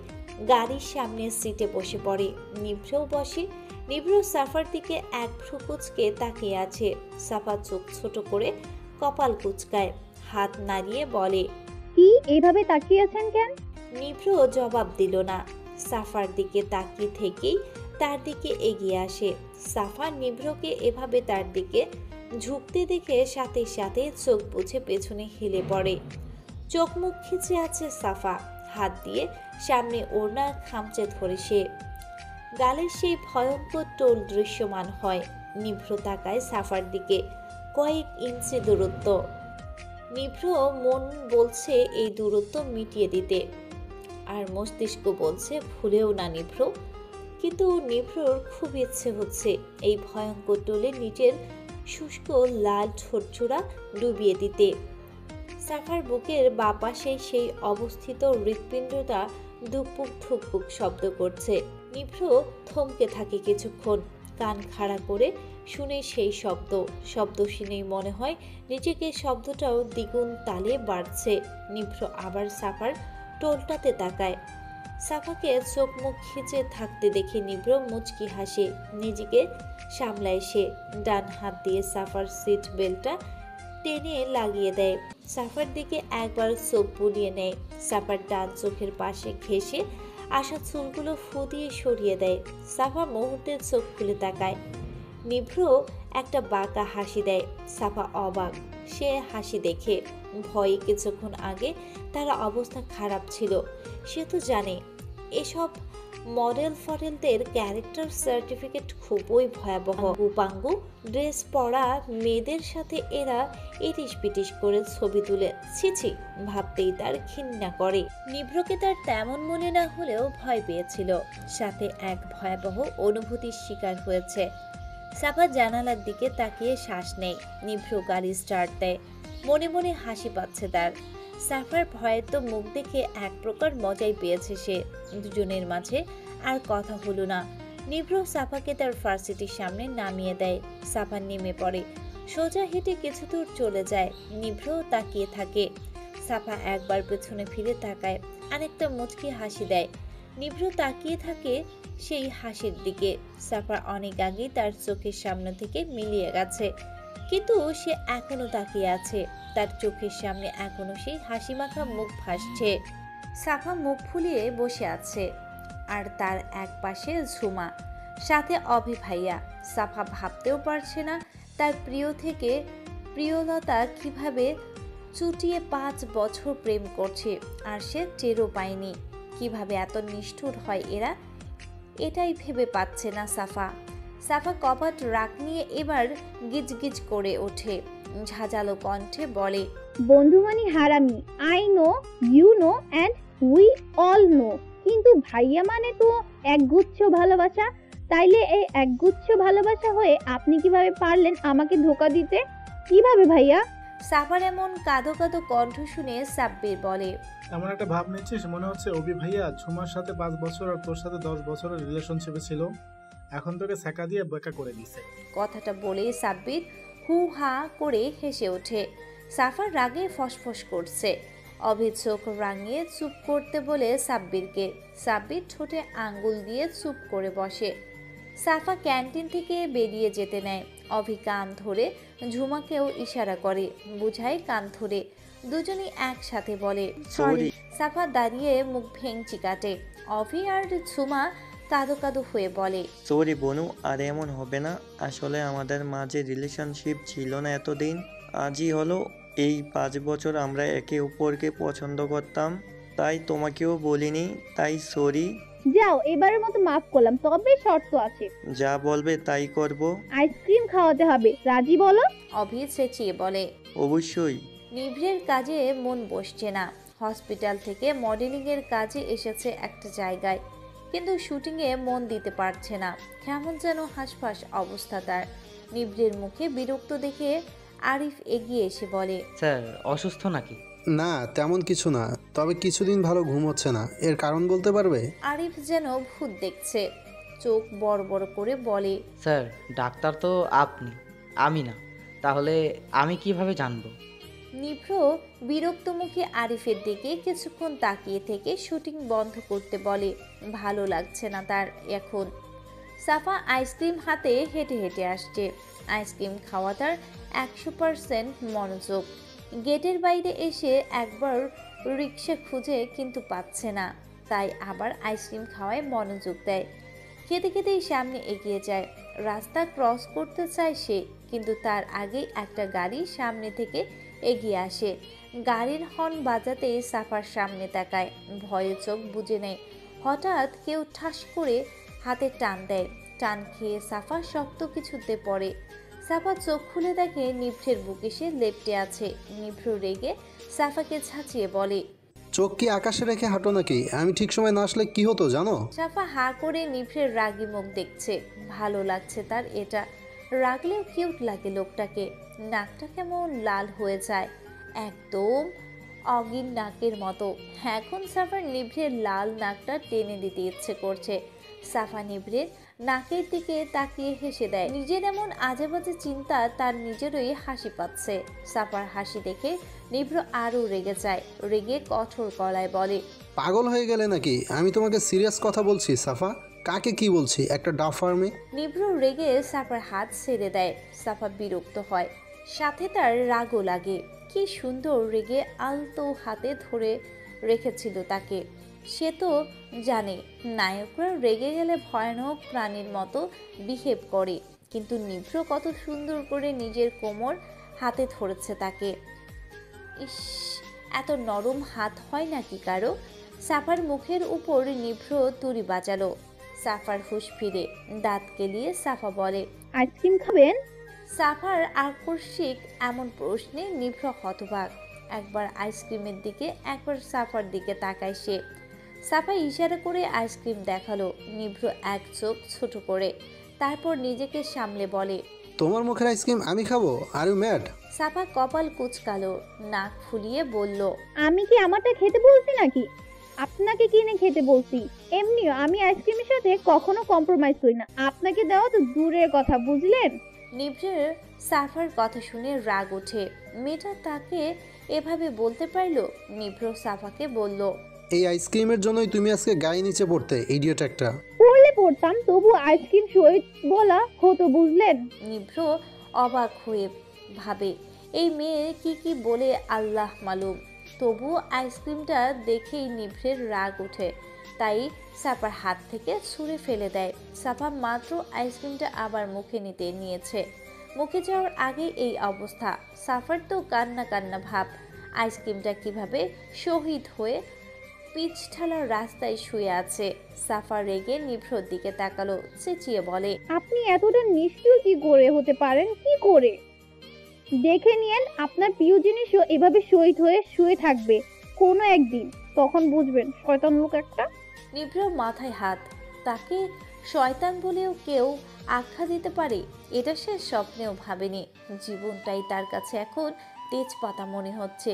গাড়ির সামনে সিটে বসে পড়ে। নিভ্রও বসে। নিভ্র সাফার দিকে এক ভ্রু কুচকে তাকিয়ে আছে। সাফা চোখ ছোট করে কপাল কুচকায়, হাত নাড়িয়ে বলে, কি এইভাবে তাকিয়ে আছেন কেন? নিভ্র জবাব দিল না। সাফার দিকে তাকিয়ে থেকেই তার দিকে এগিয়ে আসে। সাফা নিভ্রকে এভাবে তার দিকে ঝুঁকতে দেখে সাথে সাথে চোখ বুঝে পেছনে হেলে পড়ে। চোখ মুখ খিচে আছে সাফা। হাত দিয়ে সামনে ওড়না খামচে ধরে সে। গালের সেই ভয়ঙ্কর টোল দৃশ্যমান হয়। নিভ্র তাকায় সাফার দিকে। কয়েক ইঞ্চি দূরত্ব। নিভ্র মন বলছে এই দূরত্ব মিটিয়ে দিতে, আর মস্তিষ্ক বলছে ভুলেও না নিভ্র। কিন্তু নিভ্রর খুব ইচ্ছে হচ্ছে এই ভয়ঙ্কর টোলে নিজের শুষ্ক লাল ঠোঁটজোড়া ডুবিয়ে দিতে। সাফার বুকের বাপাশে সেই অবস্থিত হৃৎপিণ্ডটা ধুকপুক ধুকপুক শব্দ করছে। নিভ্র থমকে থাকে কিছুক্ষণ, কান খাড়া করে শুনে সেই শব্দ শুনেই মনে হয় নিজেকে শব্দটাও দ্বিগুণ তালে বাড়ছে। নিভ্র আবার সাফার টোলটাতে তাকায়। সাফাকে চোখ মুখ খিচে থাকতে দেখে নিভ্র মুচকি হাসে। নিজেকে সামলায় সে। ডান হাত দিয়ে সাফার সিট বেল্টটা টেনে লাগিয়ে দেয়। সাফার দিকে একবার চোখ বুলিয়ে নেয়। সাফার ডান চোখের পাশে ঘেঁষে আসা চুলগুলো ফু দিয়ে সরিয়ে দেয়। সাফা মুহূর্তে চোখ খুলে তাকায়। নিভ্র একটা বাঁকা হাসি দেয়। সাফা অবাক। সে হাসি দেখে ভয়ে কিছুক্ষণ আগে তার অবস্থা খারাপ ছিল। সে তো জানে এসব মডেল ফডেলদের ক্যারেক্টার সার্টিফিকেট খুবই ভয়াবহ। উপাঙ্গু ড্রেস পরা মেয়েদের সাথে এরা ইটিস পিটিস করে ছবি তুলে, ছিছি, ভাবতেই তার ঘৃণা করে। নিভ্রকে তার তেমন মনে না হলেও ভয় পেয়েছিল, সাথে এক ভয়াবহ অনুভূতির শিকার হয়েছে। সাফা জানালার দিকে তাকিয়ে শ্বাস নেয়। নিভ্র গাড়ি স্টার্ট দেয়। মনে মনে হাসি পাচ্ছে তার। সাফার ভয়ের তো মুখ দেখে এক প্রকার মজাই পেয়েছে সে। দুজনের মাঝে আর কথা হলো না। নিভ্র সাফাকে তার ভার্সিটির সামনে নামিয়ে দেয়। সাফা নেমে পড়ে, সোজা হেঁটে কিছু দূর চলে যায়। নিভ্র তাকিয়ে থাকে। সাফা একবার পেছনে ফিরে তাকায়, আরেকটা মুচকি হাসি দেয়। নিভ্র তাকিয়ে থাকে সেই হাসির দিকে। সাফা অনেক আগেই তার চোখের সামনে থেকে মিলিয়ে গেছে, কিন্তু সে এখনো তাকিয়ে আছে। তার চোখের সামনে এখনো সেই হাসি মাখা মুখ ভাসছে। সাফা মুখ ফুলিয়ে বসে আছে, আর তার এক পাশে ঝুমা, সাথে অভি ভাইয়া। সাফা ভাবতেও পারছে না তার প্রিয় থেকে প্রিয়লতা কিভাবে চুটিয়ে 5 বছর প্রেম করছে, আর সে টেরও পায়নি। কিভাবে এত নিষ্ঠুর হয় এরা, এটাই ভেবে পাচ্ছে না সাফা। সাফা কপাট রাগ নিয়ে এবার গিজগিজ করে ওঠে, ঝাঁঝালো কণ্ঠে বলে, বন্ধু মানে হারামি, I know, you know and we all know, কিন্তু ভাইয়া মানে তো একগুচ্ছ ভালোবাসা। তাইলে এই একগুচ্ছ ভালোবাসা হয়ে আপনি কিভাবে পারলেন আমাকে ধোকা দিতে? কিভাবে ভাইয়া? সাফার এমন কাঁদো কাঁদো কণ্ঠ শুনে সাব্বির বলে, এমন একটা ভাব নিচ্ছিস মনে হচ্ছে অভি ভাইয়া ঝুমার সাথে 5 বছর আর তোর সাথে 10 বছরের রিলেশনশিপে ছিল, এখন তোকে সেকা দিয়ে বেকা করে দিছে। কথাটা বলে সাব্বির হু হা করে হেসে ওঠে। সাফার রাগে ফসফস করছে। অভি চোখ রাঙিয়ে চুপ করতে বলে সাব্বিরকে। সাব্বির ঠোঁটে আঙ্গুল দিয়ে চুপ করে বসে। সাফা ক্যান্টিন থেকে বেরিয়ে যেতে নেয়। অভি কান ধরে ঝুমাকেও ইশারা করে, বুঝায় কান ধরে। দুজনই একসাথে বলে সরি। সাফা দাঁড়িয়ে মুখ ভেঙচি কাটে। অভি আর ঝুমা কাঁদো কাঁদো হয়ে বলে, সরি বনু, আর এমন হবে না। আসলে আমাদের মাঝে রিলেশনশিপ ছিল না এতদিন, আজই হলো। এই 5 বছর আমরা একে অপরকে পছন্দ করতাম, তাই তোমাকেও বলিনি, তাই সরি। যাও, এবারের মতো মাফ করলাম, তবে শর্ত আছে। যা বলবে তাই করব। আইসক্রিম খাওয়াতে হবে, রাজি বলো? অভি চেঁচিয়ে বলে, অবশ্যই। নিভ্রের কাজে মন বসছে না। হসপিটাল থেকে মডেলিংয়ের কাজে এসেছে একটা জায়গায়, কিন্তু শুটিংয়ে মন দিতে পারছে না। কেমন যেন হাঁসফাঁস অবস্থা তার। নিভ্রের মুখে বিরক্ত দেখে আরিফ এগিয়ে এসে বলে, স্যার অসুস্থ নাকি? না, তেমন কিছু না, তবে কিছুদিন ভালো ঘুম হচ্ছে না। এর কারণ বলতে পারবে? আরিফ যেন ভূত দেখছে, চোখ বড় বড় করে বলে, স্যার ডাক্তার তো আপনি, আমি না। তাহলে আমি কিভাবে জানবো? নিভ্র বিরক্ত মুখে আরিফের দিকে কিছুক্ষণ তাকিয়ে থেকে শুটিং বন্ধ করতে বলে। ভালো লাগছে না তার এখন। সাফা আইসক্রিম হাতে হেঁটে হেঁটে আসছে। আইসক্রিম খাওয়া তার 100% মনোযোগ। গেটের বাইরে এসে একবার রিক্সা খুঁজে কিন্তু পাচ্ছে না, তাই আবার আইসক্রিম খাওয়ায় মনোযোগ দেয়। খেতে খেতেই সামনে এগিয়ে যায়। রাস্তা ক্রস করতে চায় সে, কিন্তু তার আগেই একটা গাড়ি সামনে থেকে এগিয়ে আসে। গাড়ির হর্ন বাজাতেই সাফার সামনে তাকায়, ভয়ে চোখ বুজে নেয়। হঠাৎ কেউ ঠাস করে হাতে টান দেয়। টান খেয়ে সাফা শক্ত কিছুতে পড়ে। সাফা চোখ খুলে দেখে নিভ্রের বুকে সে লেপ্টে আছে। নিভ্র রেগে সাফাকে ঝাঁচিয়ে বলে, চোখ কি আকাশে রেখে হাঁটো নাকি? আমি ঠিক সময় না আসলে কি হতো জানো? সাফা হা করে নিভ্রের রাগী মুখ দেখছে। ভালো লাগছে তার এটা। রাগলেও কিউট লাগে লোকটাকে। নাকটা কেমন লাল হয়ে যায়, একদম অগিন নাকের মতো। এখন সাফার নিভ্রের লাল নাকটা টেনে দিতে ইচ্ছে করছে। সাফা নিভ্রের নাকের দিকে তাকিয়ে হেসে দেয়। নিজের এমন আজে বাজে চিন্তা তার নিজেরই হাসি পাচ্ছে। সাফার হাসি দেখে নিভ্র আরও রেগে যায়। রেগে কঠোর গলায় বলে, পাগল হয়ে গেলে নাকি? আমি তোমাকে সিরিয়াস কথা বলছি সাফা। কাকে কি বলছি? একটা ডাফার মেয়ে। নিভ্র রেগে সাফার হাত ছেড়ে দেয়। সাফা বিরক্ত হয়, সাথে তার রাগও লাগে। কি সুন্দর রেগে আলতো হাতে ধরে রেখেছিল তাকে। সে তো জানে নায়করা রেগে গেলে ভয়ানক প্রাণীর মতো বিহেভ করে, কিন্তু নিভ্র কত সুন্দর করে নিজের কোমর হাতে ধরেছে তাকে। ইস, এত নরম হাত হয় নাকি কারো? সাফার মুখের উপর নিভ্র তুড়ি বাজালো। সাফার হুঁশ ফিরে দাঁত কেলিয়ে সাফা বলে, আইসক্রিম খাবেন? সাফার আকস্মিক এমন প্রশ্নে নিভ্র হতবাক। একবার আইসক্রিমের দিকে, একবার সাফার দিকে তাকায় সে। সাফা ইশারা করে আইসক্রিম দেখালো। নিভ্র এক চোখ ছোট করে, তারপর নিজেকে সামলে বলে, তোমার মুখের আইসক্রিম আমি খাবো? Are you mad? সাফা কপাল কুচকালো, নাক ফুলিয়ে বলল, আমি কি আমারটা খেতে বলছি নাকি? আপনাকে কিনে খেতে বলছি। এমনিও আমি আইসক্রিমের সাথে কখনো কম্প্রোমাইজ করি না, আপনাকে দেওয়া তো দূরের কথা, বুঝলেন? নিভ্রের সাফার কথা শুনে রাগ ওঠে। মেয়েটা তাকে এভাবে বলতে পারলো। নিভ্র সাফাকে বলল, এই আইসক্রিমের জন্যই তুমি আজকে গায়ে নিচে পড়তে, ইডিয়েট একটা। পড়লে পড়তাম, তবু আইসক্রিম শহীদ বলা হতো, বুঝলেন? নিভ্র অবাক হয়ে ভাবে, এই মেয়ে কি কি বলে আল্লাহ মালুম। তবুও আইসক্রিমটা দেখেই নিভ্রের রাগ ওঠে, তাই সাফার হাত থেকে ছুঁড়ে ফেলে দেয়। সাফা মাত্র আইসক্রিমটা আবার মুখে নিতে নিয়েছে, মুখে যাওয়ার আগে এই অবস্থা। সাফার তো কান্না কান্না ভাব। আইসক্রিমটা কিভাবে শহীদ হয়ে পিচঢালার রাস্তায় শুয়ে আছে। সাফা রেগে নিভ্রর দিকে তাকালো, চেঁচিয়ে বলে, আপনি এতটা নিষ্ঠুর কি করে হতে পারেন? কি করে? দেখে নিয়েন আপনার প্রিয় জিনিসও এভাবে শহীদ হয়ে শুয়ে থাকবে কোনো একদিন, তখন বুঝবেন শয়তান লোক একটা। নিভ্র মাথায় হাত। তাকে শয়তান বলেও কেউ আখ্যা দিতে পারে, এটা সে স্বপ্নেও ভাবেনি। জীবনটাই তার কাছে এখন তেজপাতা মনে হচ্ছে।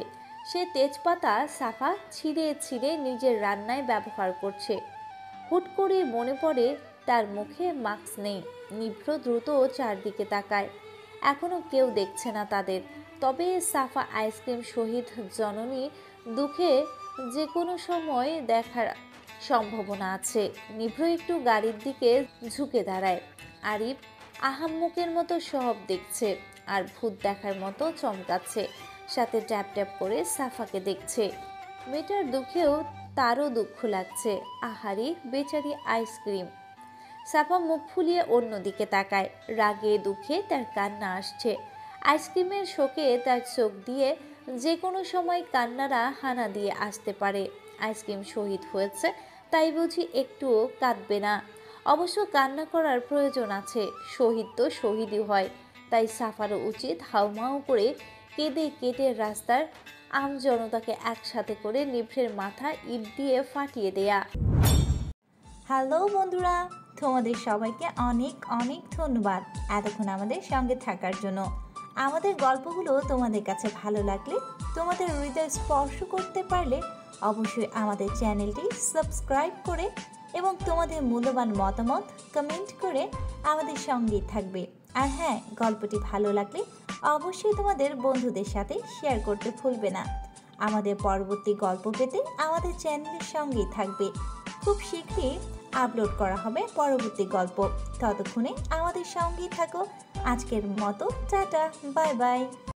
সে তেজপাতা সাফা ছিঁড়ে ছিঁড়ে নিজের রান্নায় ব্যবহার করছে। হুট করে মনে পড়ে তার মুখে মাস্ক নেই। নিভ্র দ্রুত চারদিকে তাকায়, এখনো কেউ দেখছে না তাদের। তবে সাফা আইসক্রিম শহীদ জননী দুঃখে যে কোনো সময় দেখার সম্ভাবনা আছে। নিভ্র একটু গাড়ির দিকে ঝুঁকে দাঁড়ায়। আরিফ আহাম্মকের মতো সব দেখছে আর ভূত দেখার মতো চমকাচ্ছে, সাথে ট্যাপ ট্যাপ করে সাফাকে দেখছে। মেয়েটার দুঃখেও তারও দুঃখ লাগছে। আহারি বেচারি আইসক্রিম। সাফা মুখ ফুলিয়ে অন্যদিকে তাকায়, রাগে দুঃখে তার কান্না আসছে। আইসক্রিমের শোকে তার চোখ দিয়ে যে কোনো সময় কান্নারা হানা দিয়ে আসতে পারে। আইসক্রিম শহীদ হয়েছে তাই বুঝি একটুও কাঁদবে না? অবশ্য কান্না করার প্রয়োজন আছে, শহীদ তো শহীদই হয়। তাই সাফারও উচিত হাউমাউ করে কেঁদে কেটে রাস্তার আমজনতাকে একসাথে করে নিভ্রের মাথা ইট দিয়ে ফাটিয়ে দেয়া। হ্যালো বন্ধুরা, তোমাদের সবাইকে অনেক অনেক ধন্যবাদ এতক্ষণ আমাদের সঙ্গে থাকার জন্য। আমাদের গল্পগুলো তোমাদের কাছে ভালো লাগলে, তোমাদের হৃদয় স্পর্শ করতে পারলে অবশ্যই আমাদের চ্যানেলটি সাবস্ক্রাইব করে এবং তোমাদের মূল্যবান মতামত কমেন্ট করে আমাদের সঙ্গেই থাকবে। আর হ্যাঁ, গল্পটি ভালো লাগলে অবশ্যই তোমাদের বন্ধুদের সাথে শেয়ার করতে ভুলবে না। আমাদের পরবর্তী গল্প পেতে আমাদের চ্যানেলের সঙ্গেই থাকবে। খুব শীঘ্রই আপলোড করা হবে পরবর্তী গল্প। ততক্ষণে আমাদের সঙ্গেই থাকো। আজকের মতো টাটা, বাই বাই।